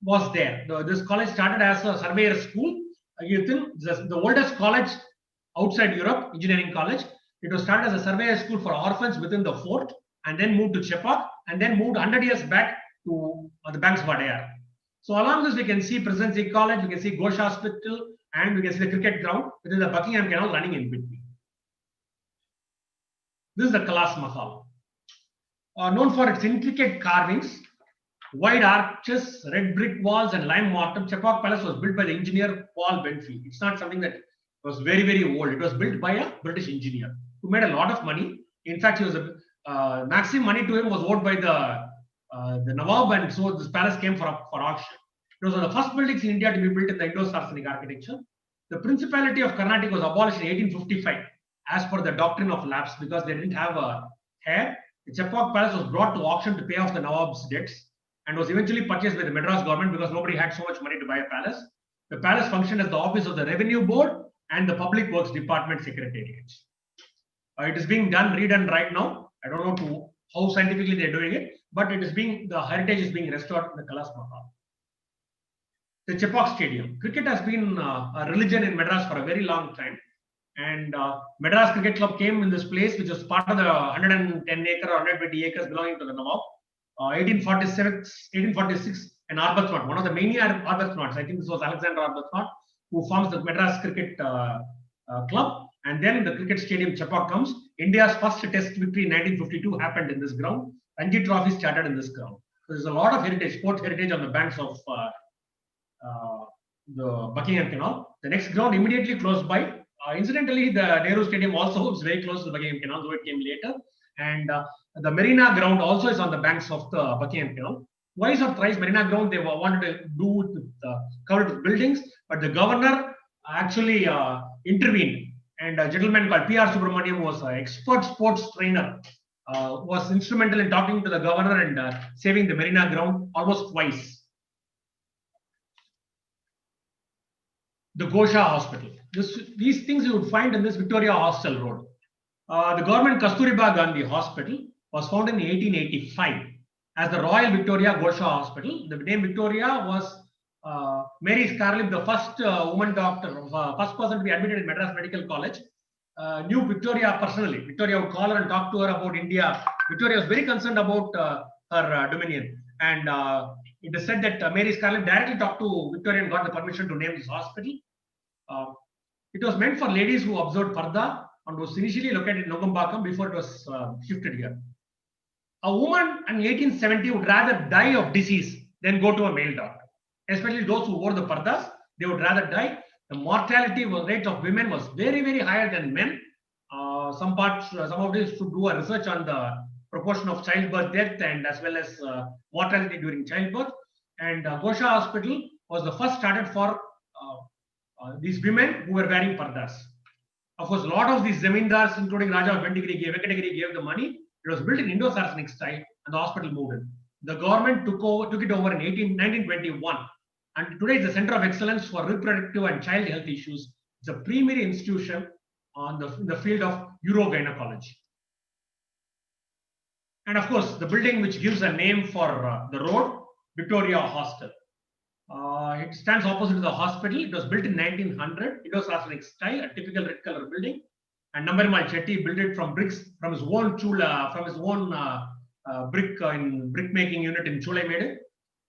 was there. This college started as a surveyor school. The oldest college outside Europe, engineering college. It was started as a surveyor school for orphans within the fort and then moved to Chepauk and then moved 100 years back to the banks of Adyar. So along this, we can see Presidency College, we can see Ghosh Hospital, and we can see the cricket ground within the Buckingham Canal running in between. This is the Kalas Mahal. Known for its intricate carvings, wide arches, red brick walls, and lime mortar, Chepauk Palace was built by the engineer Paul Benfield. It's not something that was very, very old. It was built by a British engineer who made a lot of money. In fact, he was maximum money to him was owed by the Nawab, and so this palace came for auction. It was one of the first buildings in India to be built in the Indo-Saracenic architecture. The Principality of Carnatic was abolished in 1855 as per the doctrine of lapse because they didn't have a heir. The Chepauk Palace was brought to auction to pay off the Nawab's debts and was eventually purchased by the Madras government because nobody had so much money to buy a palace. The palace functioned as the office of the Revenue Board and the Public Works Department Secretariat. It is being redone right now. I don't know how scientifically they're doing it, but the heritage is being restored in the Kalas Mahal. The Chepauk Stadium. Cricket has been a religion in Madras for a very long time. And Madras Cricket Club came in this place, which was part of the 110 acre or 120 acres belonging to the Nawab. 1846, an Arbuthnot, one of the many Arbuthnots, I think this was Alexander Arbuthnot, who forms the Madras Cricket Club. And then the cricket stadium Chepauk comes. India's first test victory in 1952 happened in this ground. Ranji Trophy started in this ground. So there's a lot of heritage, sport heritage on the banks of the Buckingham Canal. The next ground immediately close by. Incidentally, the Nehru Stadium also is very close to the Buckingham Canal, though it came later. And the Marina ground also is on the banks of the Buckingham Canal. Twice or thrice, Marina ground they wanted to do with covered with buildings, but the governor actually intervened. And a gentleman called P.R. Subramaniam was an expert sports trainer, was instrumental in talking to the governor and saving the Marina ground almost twice. The Gosha Hospital. These things you would find in this Victoria Hostel Road. The government Kasturiba Gandhi Hospital was founded in 1885 as the Royal Victoria Gosha Hospital. The name Victoria was Mary Scarlett, the first woman doctor, first person to be admitted in Madras Medical College, knew Victoria personally. Victoria would call her and talk to her about India. Victoria was very concerned about her dominion. And it is said that Mary Scarlett directly talked to Victoria and got the permission to name this hospital. It was meant for ladies who observed Parda and was initially located in Nogambakam before it was shifted here. A woman in 1870 would rather die of disease than go to a male doctor. Especially those who wore the Pardas, they would rather die. The mortality rate of women was very, very higher than men. Some of this should do a research on the proportion of childbirth death and as well as mortality during childbirth. And Gosha Hospital was the first started for these women who were wearing pardas. Of course, a lot of these zamindars, including Raja of Venkatagiri gave the money. It was built in Indo-Saracenic style, and the hospital moved in. The government took it over in 1921, and today it's the center of excellence for reproductive and child health issues. It's a premier institution in the field of urogynecology. And of course, the building which gives a name for the road, Victoria Hostel. It stands opposite to the hospital. It was built in 1900, Indo-Saracenic style, a typical red color building. And Nambarmal Chetty built it from bricks from his own chula, from his own brick making unit in Chulaimede.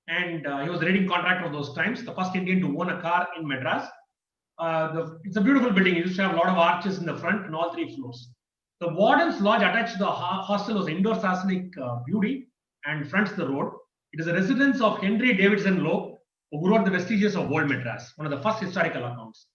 And he was the leading contractor of those times, the first Indian to own a car in Madras. It's a beautiful building. It used to have a lot of arches in the front and all 3 floors. The Warden's Lodge attached to the hostel was Indo-Saracenic beauty and fronts the road. It is a residence of Henry Davidson Loeb, who wrote the Vestiges of Old Madras, one of the first historical accounts.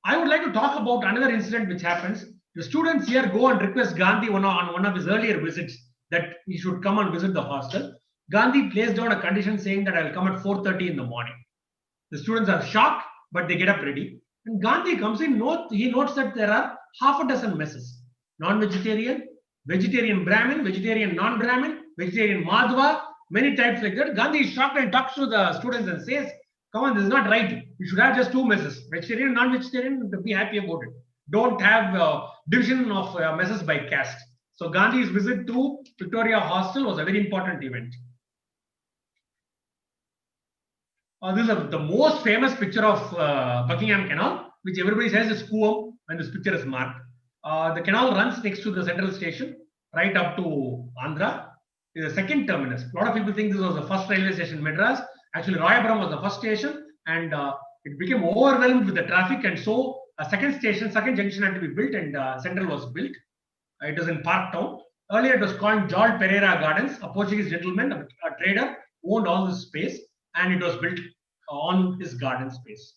I would like to talk about another incident which happens. The students here go and request Gandhi on one of his earlier visits that he should come and visit the hostel. Gandhi placed down a condition saying that I will come at 4:30 in the morning. The students are shocked, but they get up ready. And Gandhi comes in, he notes that there are half a dozen messes. Non-vegetarian, vegetarian Brahmin, vegetarian non-Brahmin, vegetarian Madhva, many types like that. Gandhi is shocked and talks to the students and says, come on, this is not right. You should have just 2 messes, vegetarian, non-vegetarian, be happy about it. Don't have division of messes by caste. So Gandhi's visit to Victoria Hostel was a very important event. This is the most famous picture of Buckingham Canal, which everybody says is Coombe when this picture is marked. The canal runs next to the central station, right up to Andhra. It is the second terminus. A lot of people think this was the first railway station in Madras. Actually, Royapuram was the first station, and it became overwhelmed with the traffic, and so a second junction had to be built, and Central was built. It is in Park Town. Earlier, it was called George Pereira Gardens. A Portuguese gentleman, a trader, owned all this space, and it was built on his garden space.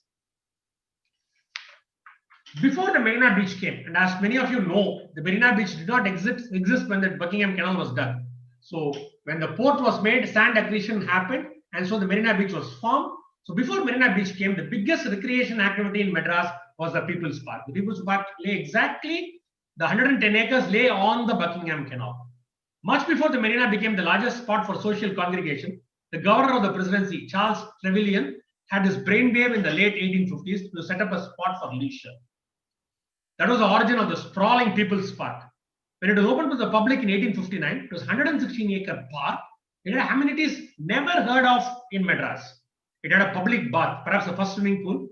Before the Marina Beach came, and as many of you know, the Marina Beach did not exist when the Buckingham Canal was done. So when the port was made, sand acquisition happened, and so the Marina Beach was formed. So before Marina Beach came, the biggest recreation activity in Madras was the People's Park. The People's Park lay exactly, the 110 acres lay on the Buckingham Canal. Much before the Marina became the largest spot for social congregation, the governor of the presidency, Charles Trevelyan, had his brainwave in the late 1850s to set up a spot for leisure. That was the origin of the sprawling People's Park. When it was opened to the public in 1859, it was a 116-acre park. It had amenities never heard of in Madras. It had a public bath, perhaps the first swimming pool,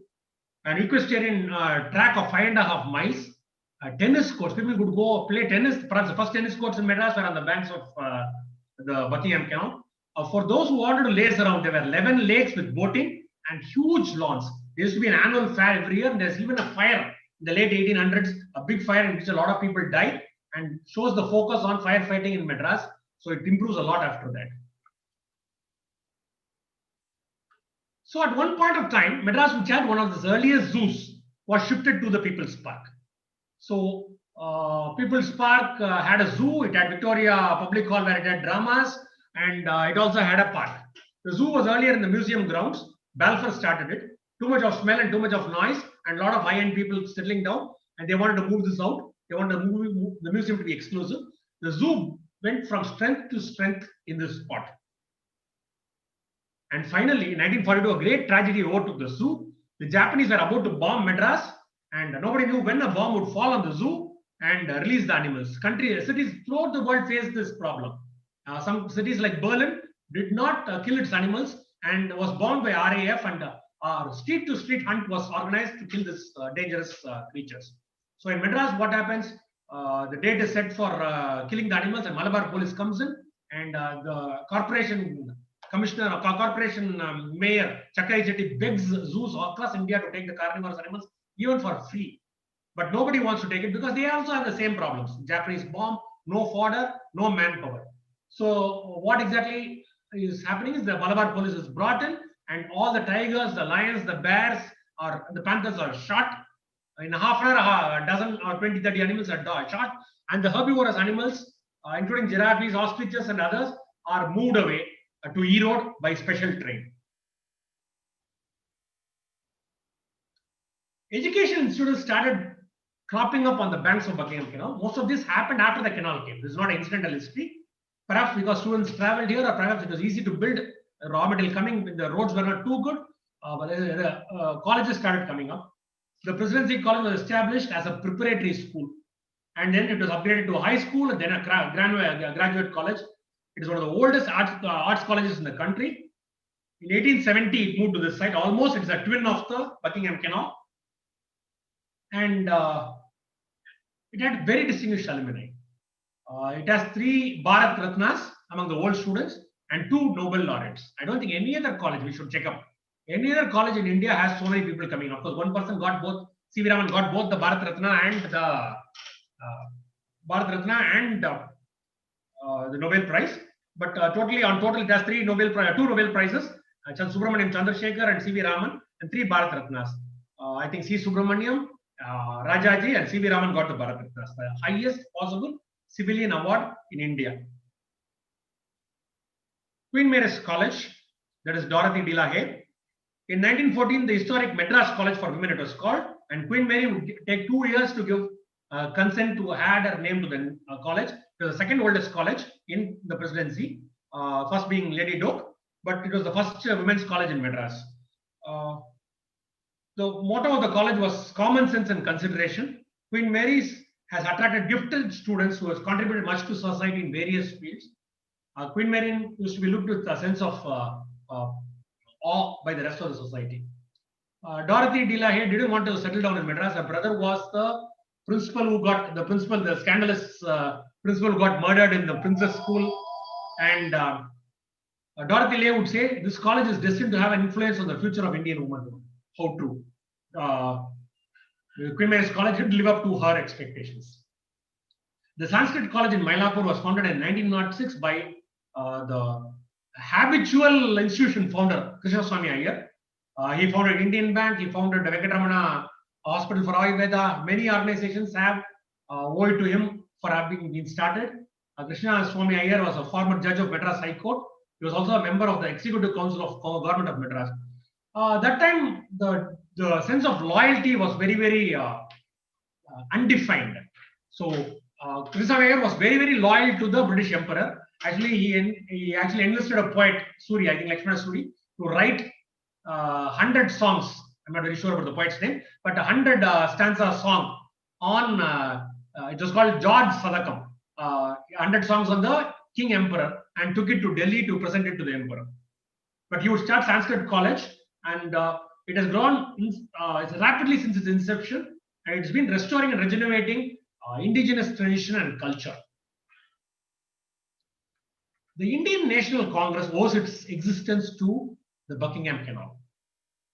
an equestrian track of 5.5 miles, tennis courts. People could go play tennis. Perhaps the first tennis courts in Madras were on the banks of the Buckingham Canal. For those who wanted to laze around, there were 11 lakes with boating and huge lawns. There used to be an annual fair every year, and there's even a fire in the late 1800s, a big fire in which a lot of people died, and shows the focus on firefighting in Madras. So it improves a lot after that. So at one point of time, Madras, which had one of the earliest zoos, was shifted to the People's Park. So People's Park had a zoo. It had Victoria Public Hall where it had dramas, and it also had a park. The zoo was earlier in the museum grounds. Balfour started it. Too much of smell and too much of noise, and a lot of high-end people settling down, and they wanted to move this out. They wanted to move the museum to be exclusive. The zoo went from strength to strength in this spot. And finally, in 1942, a great tragedy overtook the zoo. The Japanese were about to bomb Madras, and nobody knew when a bomb would fall on the zoo and release the animals. Cities throughout the world faced this problem. Some cities like Berlin did not kill its animals and was bombed by RAF, and street-to-street hunt was organized to kill these dangerous creatures. So in Madras, what happens? The date is set for killing the animals, and Malabar police comes in, and the corporation commissioner or corporation mayor Chakkari Chetty begs zoos across India to take the carnivorous animals even for free. but nobody wants to take it because they also have the same problems. Japanese bomb, no fodder, no manpower. So what exactly is happening is the Malabar police is brought in, and all the tigers, the lions, the bears, or the panthers are shot. In half an hour, a dozen or 20, 30 animals are shot, and the herbivorous animals, including giraffes, ostriches, and others, are moved away to Erode by special train. Education institutes started cropping up on the banks of Buckingham Canal. Most of this happened after the canal came. This is not incidental history. Perhaps because students traveled here, or perhaps it was easy to build raw material coming when the roads were not too good. Colleges started coming up. The Presidency College was established as a preparatory school, and then it was upgraded to a high school and then a graduate college. It is one of the oldest arts colleges in the country. In 1870, it moved to this site. Almost, it's a twin of the Buckingham Canal. And it had very distinguished alumni. It has 3 Bharat Ratnas among the old students and 2 Nobel laureates. I don't think any other college, we should check up, any other college in India has so many people coming. Of course, one person got both, C.V. Raman got both the Bharat Ratna and the Nobel Prize. But totally, on total, it has 2 Nobel Prizes, Subramaniam Chandrasekhar and C.V. Raman, and 3 Bharat Ratnas. I think C. Subramaniam, Rajaji, and C.V. Raman got the Bharat Ratnas, the highest possible civilian award in India. Queen Mary's College, that is Dorothy de la Haye. In 1914, the historic Madras College for Women, it was called, and Queen Mary would take 2 years to give consent to add her name to the college. It was the second oldest college in the presidency, first being Lady Doak, but it was the first women's college in Madras. The motto of the college was common sense and consideration. Queen Mary's has attracted gifted students who have contributed much to society in various fields. Queen Mary used to be looked with a sense of awe by the rest of the society. Dorothy de la Haye didn't want to settle down in Madras. Her brother was the principal who got the scandalous principal who got murdered in the Princess School. And Dorothy Lay would say this college is destined to have an influence on the future of Indian womanhood. How true. Queen Mary's College did live up to her expectations. The Sanskrit College in Mylapore was founded in 1906 by the habitual institution founder, Krishna Swami Iyer. He founded Indian Bank, he founded the Venkataramana Hospital for Ayurveda. Many organizations have owed to him for having been started. Krishna Swami Iyer was a former judge of Madras High Court. He was also a member of the Executive Council of Government of Madras. That time, the sense of loyalty was very, very undefined. So, Krishna Iyer was very, very loyal to the British Emperor. Actually, he actually enlisted a poet, Suri, I think Lakshmana Suri, to write 100 songs. I'm not very sure about the poet's name, but 100 stanza song on, it was called George Sadakam, 100 songs on the King Emperor, and took it to Delhi to present it to the Emperor. But he would start Sanskrit College, and it has grown rapidly since its inception, and it's been restoring and regenerating indigenous tradition and culture. The Indian National Congress owes its existence to the Buckingham Canal.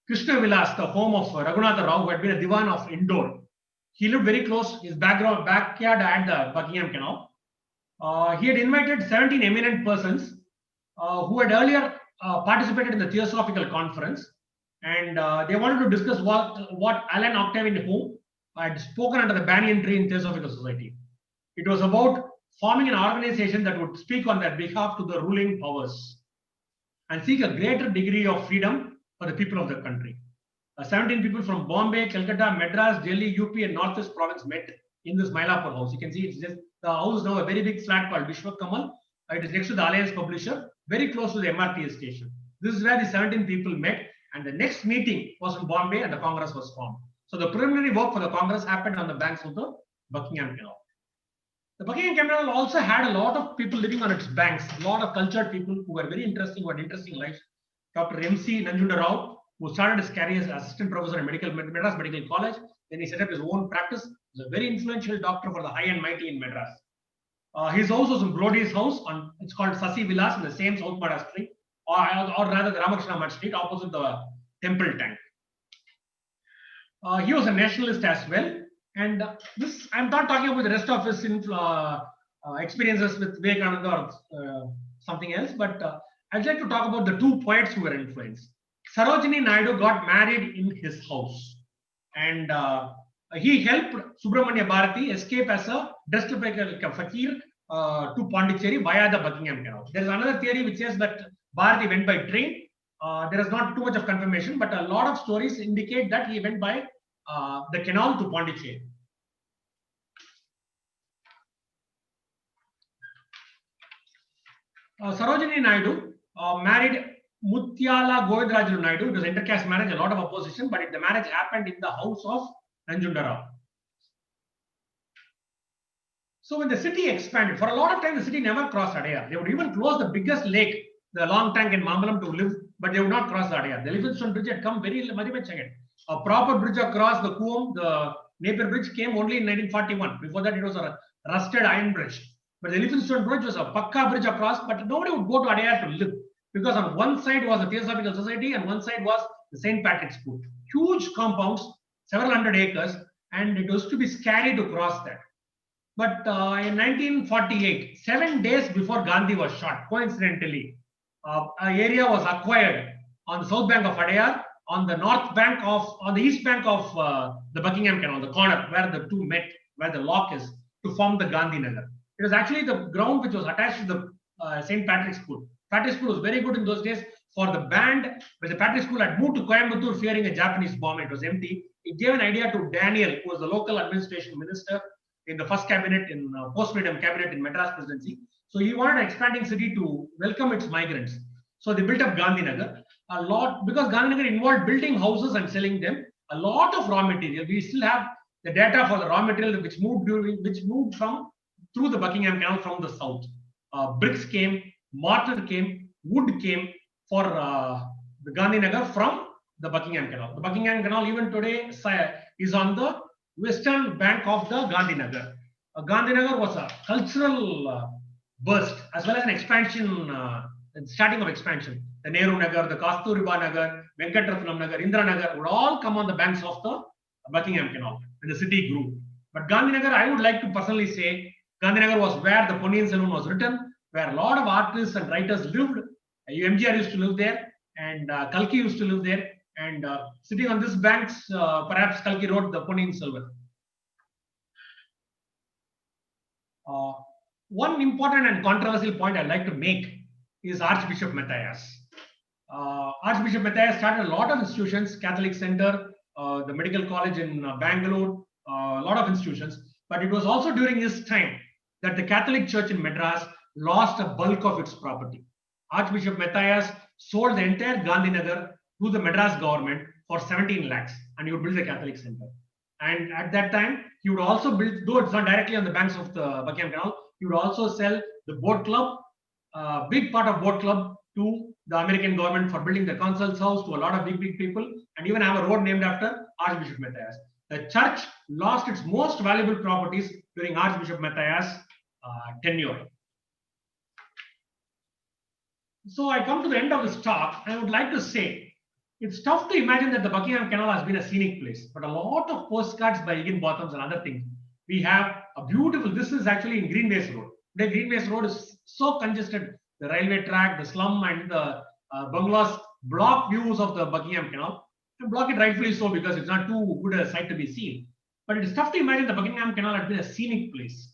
Krishna Vilas, the home of Raghunatha Rao, who had been a Diwan of Indore, he lived very close, his backyard at the Buckingham Canal. He had invited 17 eminent persons who had earlier participated in the Theosophical Conference, and they wanted to discuss what Alan Octavian Hume had spoken under the banyan tree in Theosophical Society. It was about forming an organization that would speak on their behalf to the ruling powers and seek a greater degree of freedom for the people of the country. 17 people from Bombay, Calcutta, Madras, Delhi, UP, and Northeast Province met in this Mylapore house. You can see it's just the house now, a very big flat called Vishwa Kamal. It is next to the Alliance Publisher, very close to the MRTS station. This is where the 17 people met, and the next meeting was in Bombay, and the Congress was formed. So the preliminary work for the Congress happened on the banks of the Buckingham Canal. The Buckingham Canal also had a lot of people living on its banks, a lot of cultured people who were very interesting, who had interesting lives. Dr. M.C. Nanjunda Rao, who started his career as assistant professor at Madras Medical College. Then he set up his own practice. He was a very influential doctor for the high and mighty in Madras. His house was in Brodie's house. It's called Sasi Vilas in the same South Madras Street, or rather the Ramakrishna Math Street, opposite the temple tank. He was a nationalist as well, And this, I'm not talking about the rest of his experiences with Vivekananda or something else, but I'd like to talk about the two poets who were influenced. Sarojini Naidu got married in his house, and he helped Subramanya Bharati escape as a dressed like a fakir to Pondicherry via the Buckingham Canal. There is another theory which says that Bharati went by train. There is not too much of confirmation, but a lot of stories indicate that he went by the canal to Pondicherry. Sarojini Naidu married Mutyala Govindaraju Naidu. It was intercaste marriage, a lot of opposition, but the marriage happened in the house of Nanjundara. So when the city expanded, for a lot of time the city never crossed Adayar. They would even close the biggest lake, the Long Tank in Mambalam, to live, but they would not cross the Adayar. The Elphinstone Bridge had come very much again. A proper bridge across the Coombe, the Napier Bridge, came only in 1941. Before that, it was a rusted iron bridge. But the Elphinstone Bridge was a Pakka bridge across, but nobody would go to Adayar to live, because on one side was the Theosophical Society and one side was the St. Patrick's School. Huge compounds, several hundred acres, and it was to be scary to cross that. But in 1948, 7 days before Gandhi was shot, coincidentally, an area was acquired on the south bank of Adayar, on the east bank of the Buckingham Canal, the corner where the two met, where the lock is, to form the Gandhi Nagar. It was actually the ground which was attached to the St. Patrick's School. Patrick's School was very good in those days for the band. When the Patrick's School had moved to Coimbatore fearing a Japanese bomb, it was empty. It gave an idea to Daniel, who was the local administration minister in the first cabinet, in post-freedom cabinet in Madras presidency. So he wanted an expanding city to welcome its migrants. So they built up Gandhinagar a lot, because Gandhinagar involved building houses and selling them. A lot of raw material. We still have the data for the raw material which moved through the Buckingham Canal from the south. Bricks came, mortar came, wood came for the Gandhinagar from the Buckingham Canal. The Buckingham Canal even today is on the western bank of the Gandhinagar. Gandhinagar was a cultural burst as well as an expansion, starting of expansion. The Nehru Nagar, the Kasturiba Nagar, Venkatratnam Nagar, Indira Nagar would all come on the banks of the Buckingham Canal when the city grew. But Gandhinagar, I would like to personally say, Gandhinagar was where the Ponniyin Selvan was written, where a lot of artists and writers lived. MGR used to live there, and Kalki used to live there. And sitting on these banks, perhaps Kalki wrote the Ponniyin Selvan. One important and controversial point I'd like to make is Archbishop Matthias. Archbishop Matthias started a lot of institutions, Catholic Center, the Medical College in Bangalore, a lot of institutions. But it was also during his time that the Catholic Church in Madras lost a bulk of its property. Archbishop Matthias sold the entire Gandhinagar to the Madras government for 17 lakhs, and he would build the Catholic Center. And at that time, he would also build, though it's not directly on the banks of the Buckingham Canal, he would also sell the boat club, big part of boat club, to the American government for building the consul's house, to a lot of big people, and even have a road named after Archbishop Matthias. The church lost its most valuable properties during Archbishop Matthias' tenure. So I come to the end of this talk. I would like to say, it's tough to imagine that the Buckingham Canal has been a scenic place, but a lot of postcards by Higginbothams and other things. We have a beautiful, this is actually in Greenways Road. The Greenways Road is so congested. The railway track, the slum, and the bungalows block views of the Buckingham Canal. And block it rightfully so, because it's not too good a sight to be seen. But it is tough to imagine the Buckingham Canal had been a scenic place.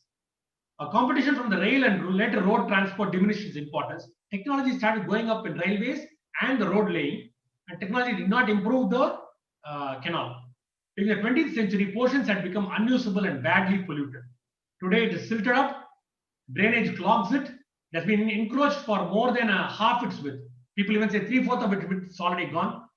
A competition from the rail and later road transport diminished its importance. Technology started going up in railways and the road laying, and technology did not improve the canal. In the 20th century, portions had become unusable and badly polluted. Today, it is silted up, drainage clogs it. It has been encroached for more than half its width. People even say 3/4 of its width is already gone.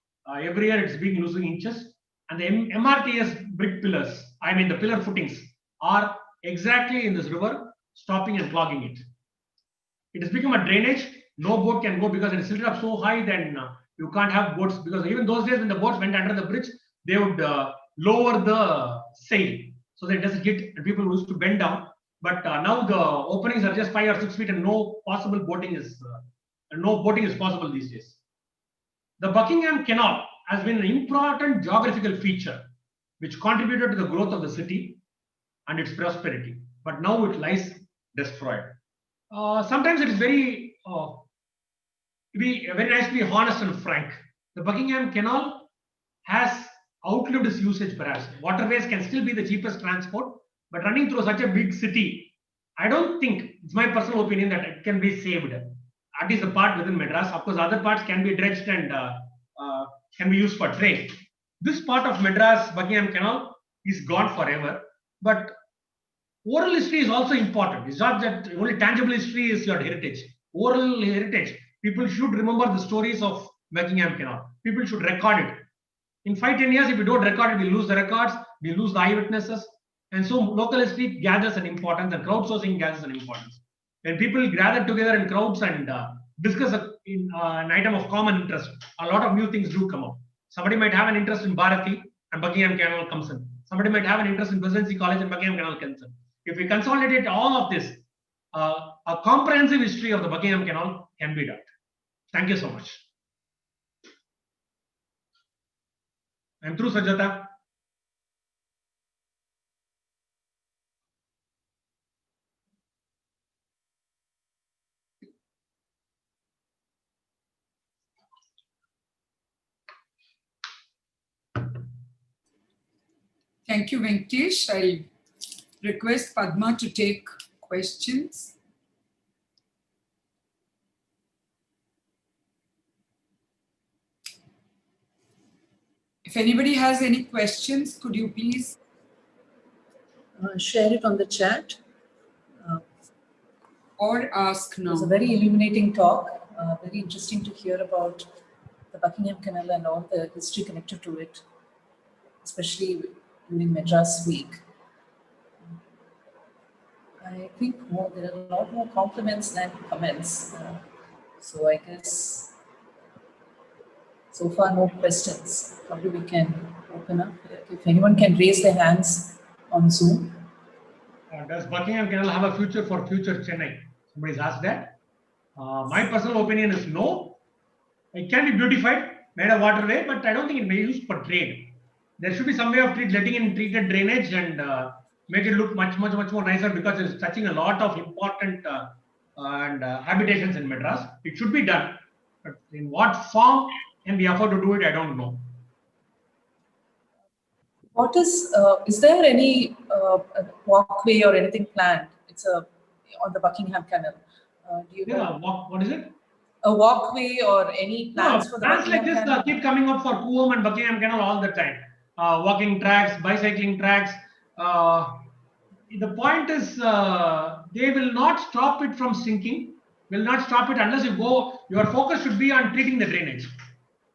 Every year, it's been losing inches. And the MRTS brick pillars, I mean the pillar footings, are exactly in this river, stopping and clogging it. It has become a drainage. No boat can go because it is silted up so high, then you can't have boats, because even those days when the boats went under the bridge, they would lower the sail so that it doesn't hit, and people used to bend down. But now the openings are just 5 or 6 feet, and no boating is possible these days. The Buckingham Canal has been an important geographical feature which contributed to the growth of the city and its prosperity. But now it lies destroyed. Sometimes it is very nice to be honest and frank. The Buckingham Canal has outlived its usage perhaps. Waterways can still be the cheapest transport, but running through such a big city, I don't think, it's my personal opinion, that it can be saved. That is the part within Madras. Of course, other parts can be dredged and can be used for trade. This part of Madras, Buckingham Canal, is gone forever. But oral history is also important. It's not that only tangible history is your heritage. Oral heritage. People should remember the stories of Buckingham Canal. People should record it. In 5-10 years, if we don't record it, we lose the records, we lose the eyewitnesses. And so local history gathers an importance and crowdsourcing gathers an importance. When people gather together in crowds and discuss an item of common interest, a lot of new things do come up. Somebody might have an interest in Bharati and Buckingham Canal comes in. Somebody might have an interest in Presidency College and Buckingham Canal comes in. If we consolidate all of this, a comprehensive history of the Buckingham Canal can be done. Thank you so much. I'm through, Sajata. Thank you, Venkatesh. I'll request Padma to take questions. If anybody has any questions, could you please share it on the chat. or ask It was a now? very illuminating talk, very interesting to hear about the Buckingham Canal and all the history connected to it, especially during Madras Week. I think there are a lot more compliments than comments. So I guess so far no questions. Probably we can open up. If anyone can raise their hands on Zoom. Does Buckingham Canal have a future for future Chennai? Somebody's asked that. My personal opinion is no. It can be beautified, made a waterway, but I don't think it may be used for trade. There should be some way of letting in treated drainage and make it look much more nicer, because it's touching a lot of important habitations in Madras. It should be done, but in what form can we afford to do it, I don't know. What is there any walkway or anything planned? It's on the Buckingham Canal. Do you know What is it? a walkway or any plans for the Plans like Buckingham this Canal? keep coming up for Coombe and Buckingham Canal all the time. Walking tracks, bicycling tracks. The point is, they will not stop it from sinking. Will not stop it unless you go. Your focus should be on treating the drainage.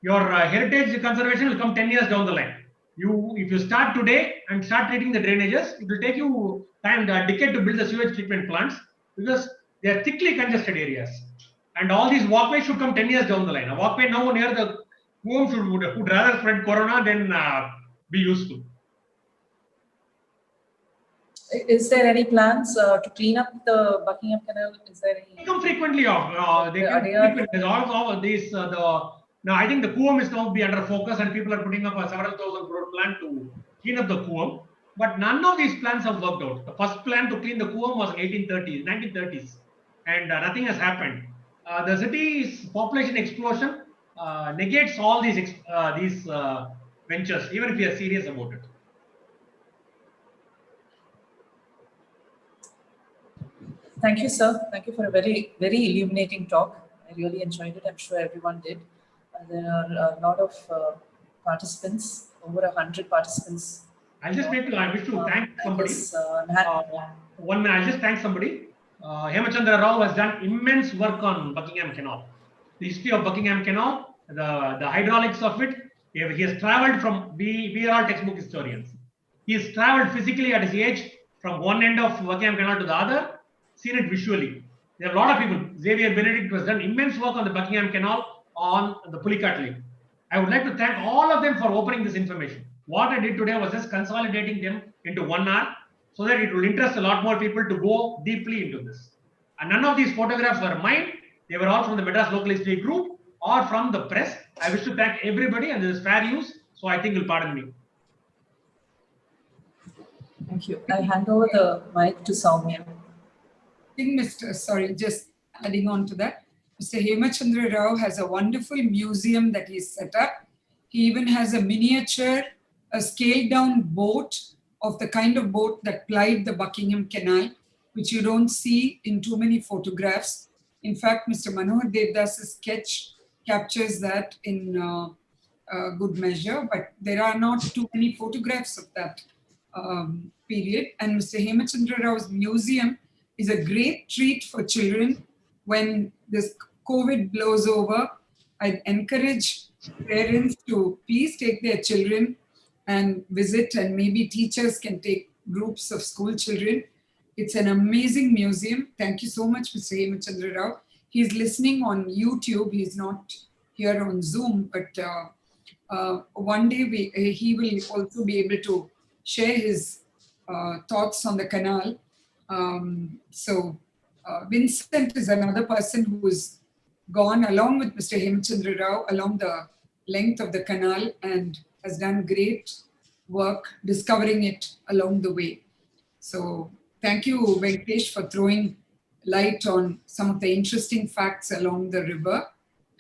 Your heritage conservation will come 10 years down the line. If you start today and start treating the drainages, it will take you a decade to build the sewage treatment plants, because they are thickly congested areas. And all these walkways should come 10 years down the line. A walkway now near the Coombe would rather spread corona than be useful. Is there any plans to clean up the Buckingham Canal? Is there any? They come frequently off. They come frequently. There's all of these. Now I think the Coombe is now be under focus, and people are putting up a several thousand crore plan to clean up the Coombe. But none of these plans have worked out. The first plan to clean the Coombe was in 1930s, and nothing has happened. The city's population explosion negates all these ventures, even if we are serious about it. Thank you, sir. Thank you for a very illuminating talk. I really enjoyed it. I'm sure everyone did. There are a lot of participants, over 100 participants. I wish to thank somebody. 1 minute, I'll just thank somebody. Hemachandra Rao has done immense work on Buckingham Canal. The history of Buckingham Canal, the hydraulics of it. He has traveled from, we are all textbook historians. He has traveled physically at his age from one end of Buckingham Canal to the other, seen it visually. There are a lot of people. Xavier Benedict has done immense work on the Buckingham Canal, on the Pulicat Lake. I would like to thank all of them for opening this information. What I did today was just consolidating them into 1 hour, so that it will interest a lot more people to go deeply into this. And none of these photographs were mine. They were all from the Madras Local History Group or from the press. I wish to thank everybody, and this is fair use, so I think you'll pardon me. Thank you. I hand over the mic to Soumya. Just adding on to that, Mr. Hemachandra Rao has a wonderful museum that he's set up. He even has a miniature, a scaled down boat of the kind of boat that plied the Buckingham Canal, which you don't see in too many photographs. In fact, Mr. Manohar Devdas's sketch captures that in good measure, but there are not too many photographs of that period. And Mr. Hemachandra Rao's museum is a great treat for children when this COVID blows over. I encourage parents to please take their children and visit, and maybe teachers can take groups of school children. It's an amazing museum. Thank you so much, Mr. Hemachandra Rao. He's listening on YouTube. He's not here on Zoom, but one day he will also be able to share his thoughts on the canal. Vincent is another person who's gone along with Mr. Hemachandra Rao along the length of the canal and has done great work discovering it along the way. So thank you, Venkatesh, for throwing light on some of the interesting facts along the river.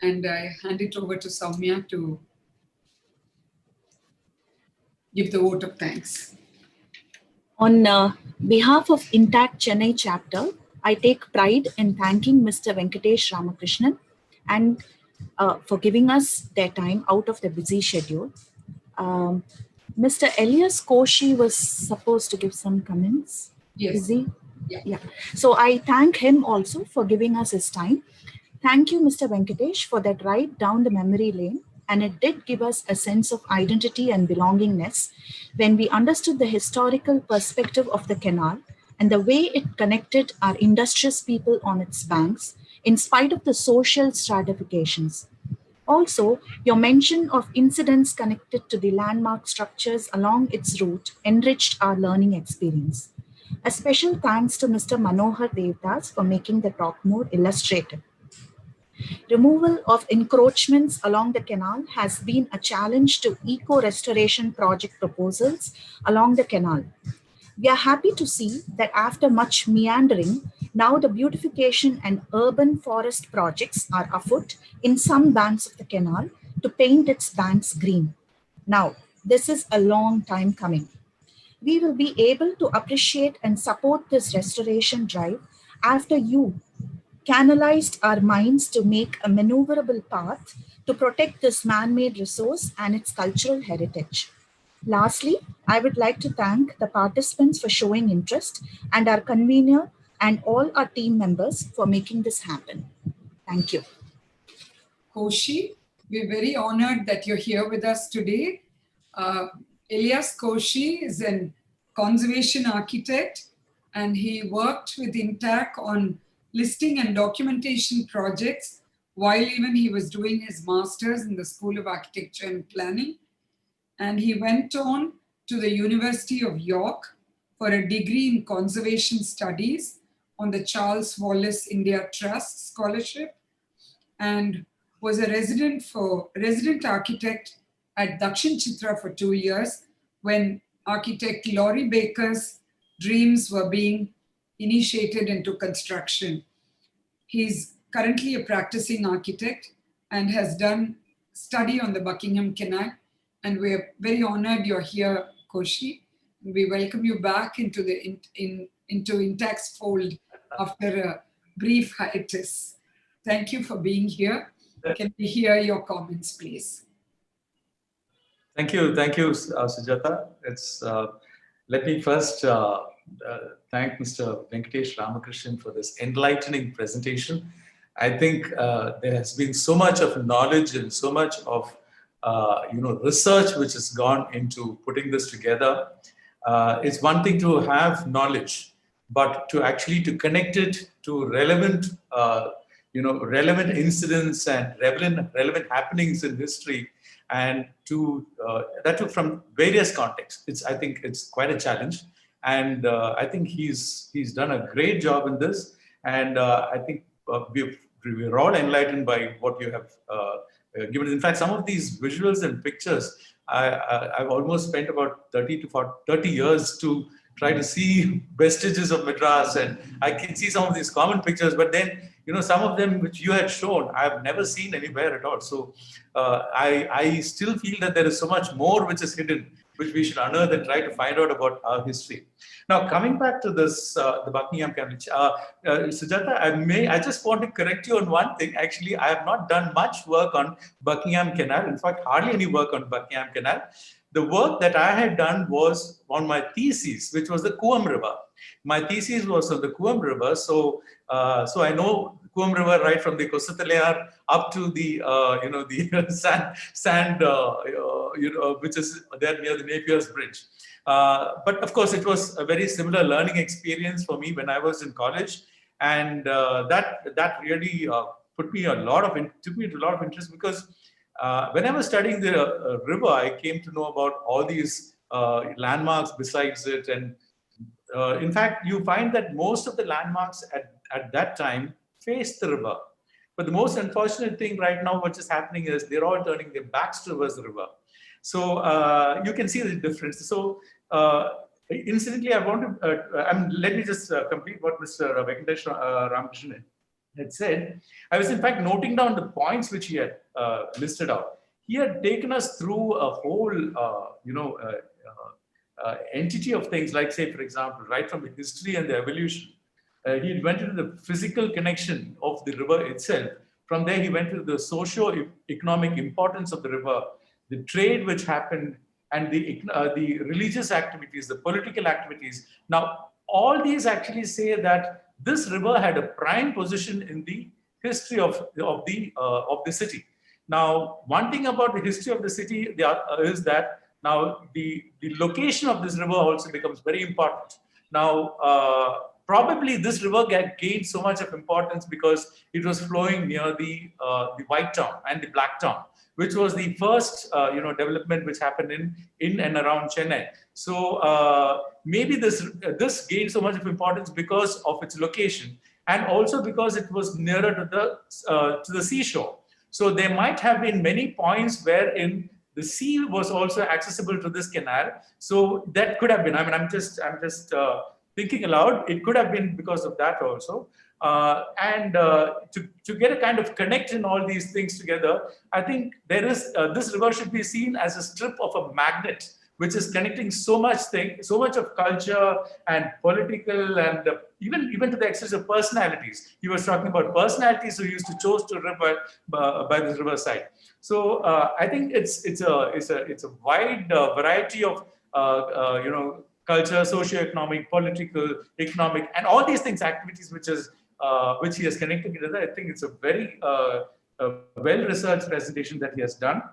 And I hand it over to Soumya to give the vote of thanks. On behalf of Intact Chennai chapter, I take pride in thanking Mr. Venkatesh Ramakrishnan and for giving us their time out of their busy schedule. Mr. Elias Koshi was supposed to give some comments. Yes. Is he? Yeah. So I thank him also for giving us his time. Thank you, Mr. Venkatesh, for that ride down the memory lane. And it did give us a sense of identity and belongingness when we understood the historical perspective of the canal and the way it connected our industrious people on its banks, in spite of the social stratifications. Also, your mention of incidents connected to the landmark structures along its route enriched our learning experience. A special thanks to Mr. Manohar Devdas for making the talk more illustrative. Removal of encroachments along the canal has been a challenge to eco-restoration project proposals along the canal. We are happy to see that after much meandering, now the beautification and urban forest projects are afoot in some banks of the canal to paint its banks green. Now, this is a long time coming. We will be able to appreciate and support this restoration drive after you canalized our minds to make a maneuverable path to protect this man-made resource and its cultural heritage. Lastly, I would like to thank the participants for showing interest and our convener and all our team members for making this happen. Thank you. Koshi, we're very honored that you're here with us today. Elias Koshi is a conservation architect, and he worked with Intact on listing and documentation projects while even he was doing his master's in the School of Architecture and Planning. And he went on to the University of York for a degree in conservation studies on the Charles Wallace India Trust Scholarship, and was a resident architect at Dakshin Chitra for 2 years when architect Laurie Baker's dreams were being initiated into construction. He's currently a practicing architect and has done study on the Buckingham Canal. And we're very honored you're here, Koshi. We welcome you back into the into Intact's fold after a brief hiatus. Thank you for being here. Can we hear your comments, please? Thank you, Sujata. Let me first thank Mr. Venkatesh Ramakrishnan for this enlightening presentation. I think there has been so much of knowledge and so much of research which has gone into putting this together. It's one thing to have knowledge, but to actually connect it to relevant incidents and relevant happenings in history, and that too from various contexts. I think it's quite a challenge, and I think he's done a great job in this, and I think we're all enlightened by what you have given. In fact, some of these visuals and pictures, I've almost spent about 30 years to try to see vestiges of Madras, and I can see some of these common pictures, but then, some of them which you had shown, I've never seen anywhere at all. So I still feel that there is so much more which is hidden, which we should unearth and try to find out about our history. Now, coming back to this, the Buckingham Canal, Sujata, I just want to correct you on one thing. Actually, I have not done much work on Buckingham Canal. In fact, hardly any work on Buckingham Canal. The work that I had done was on my thesis, which was the Coombe River. My thesis was on the Coombe River, so I know Coombe River right from the Kosataleyar up to the the sand which is there near the Napier's Bridge. But of course, it was a very similar learning experience for me when I was in college, and that really took me to a lot of interest, because when I was studying the river, I came to know about all these landmarks besides it. And in fact, you find that most of the landmarks at that time faced the river. But the most unfortunate thing right now, what is happening is they're all turning their backs towards the river. So you can see the difference. So incidentally, I want to, let me just complete what Mr. Venkatesh Ramakrishnan had said. I was in fact noting down the points which he had listed out. He had taken us through a whole, entity of things, like, say, for example, right from the history and the evolution. He went into the physical connection of the river itself. From there, he went to the socio-economic importance of the river, the trade which happened, and the religious activities, the political activities. Now, all these actually say that this river had a prime position in the history of the city. Now, one thing about the history of the city is that now the location of this river also becomes very important. Now, probably this river gained so much of importance because it was flowing near the White Town and the Black Town, which was the first development which happened in and around Chennai. So maybe this gained so much of importance because of its location, and also because it was nearer to the seashore. So there might have been many points wherein the sea was also accessible to this canal. So that could have been. I mean, I'm just thinking aloud. It could have been because of that also. And to get a kind of connect in all these things together, I think there is this river should be seen as a strip of a magnet, which is connecting so much of culture and political, and even to the extent of personalities. He was talking about personalities who used to choose to live by this riverside. So I think it's a wide variety of culture, socio-economic, political, economic, and all these things, activities which he has connected together. I think it's a very well-researched presentation that he has done.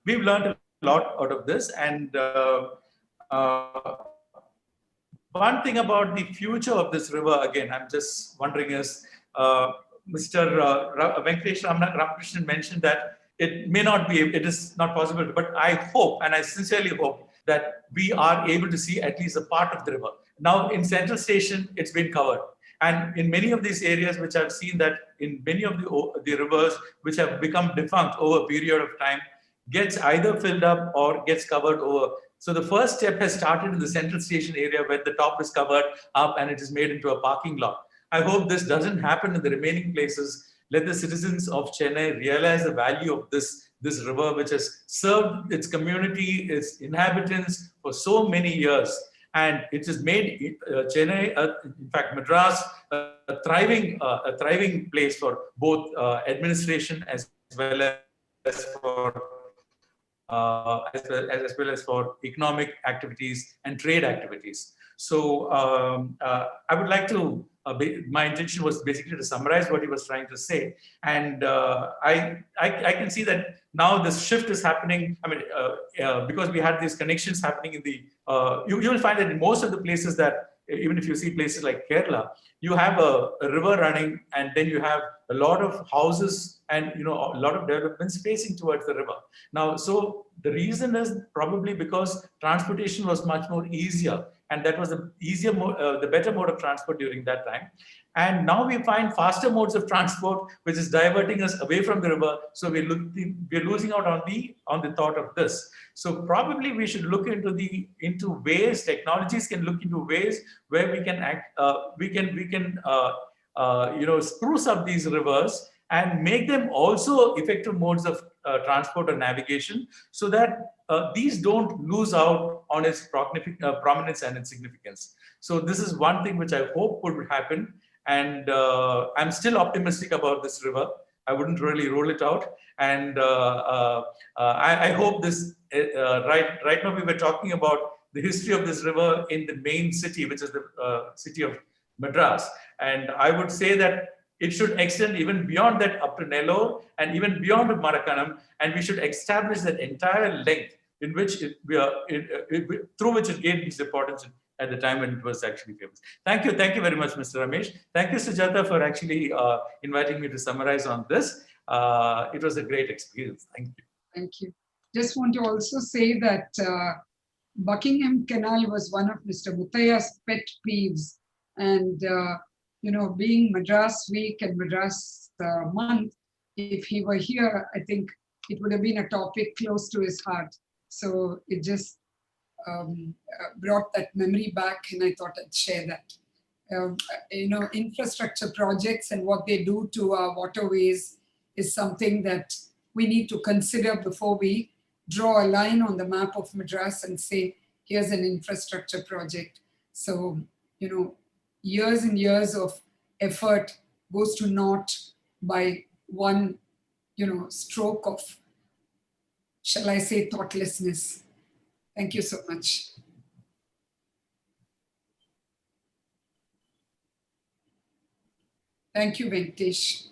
We've learned a lot out of this, and one thing about the future of this river, again, I'm just wondering is, Mr. Venkatesh Ramakrishnan mentioned that it may not be, it is not possible, but I hope, and I sincerely hope, that we are able to see at least a part of the river. Now, in Central Station, it's been covered. And in many of these areas, which I've seen that in many of the rivers, which have become defunct over a period of time, gets either filled up or gets covered over. So the first step has started in the Central Station area, where the top is covered up and it is made into a parking lot. I hope this doesn't happen in the remaining places. Let the citizens of Chennai realize the value of this river, which has served its community, its inhabitants for so many years. And it has made Chennai, in fact, Madras, a thriving place for both administration as well as for economic activities and trade activities. So I would like to, my intention was basically to summarize what he was trying to say. And I can see that now this shift is happening. I mean, because we had these connections happening in the, you will find that in most of the places that, even if you see places like Kerala, you have a river running, and then you have a lot of houses and a lot of developments facing towards the river. Now, so the reason is probably because transportation was much more easier. and that was the better mode of transport during that time. And now we find faster modes of transport, which is diverting us away from the river. So we're losing out on the thought of this. So probably we should look into ways, technologies can look into ways where we can spruce up these rivers and make them also effective modes of transport or navigation, so that these don't lose out on its prominence and its significance. So this is one thing which I hope would happen. And I'm still optimistic about this river. I wouldn't really roll it out. And I hope this, right now we were talking about the history of this river in the main city, which is the city of Madras. And I would say that it should extend even beyond that up to Nellore and even beyond Marakanam. And we should establish that entire length in which through which it gained its importance at the time when it was actually famous. Thank you very much, Mr. Ramesh. Thank you, Sujata, for actually inviting me to summarize on this. It was a great experience. Thank you. Thank you. Just want to also say that Buckingham Canal was one of Mr. Muthiah's pet peeves. And, being Madras Week and Madras Month, if he were here, I think it would have been a topic close to his heart. So it just brought that memory back, and I thought I'd share that. Infrastructure projects and what they do to our waterways is something that we need to consider before we draw a line on the map of Madras and say, here's an infrastructure project. So, years and years of effort goes to naught by one, stroke of, shall I say, thoughtlessness. Thank you so much. Thank you, Venkatesh.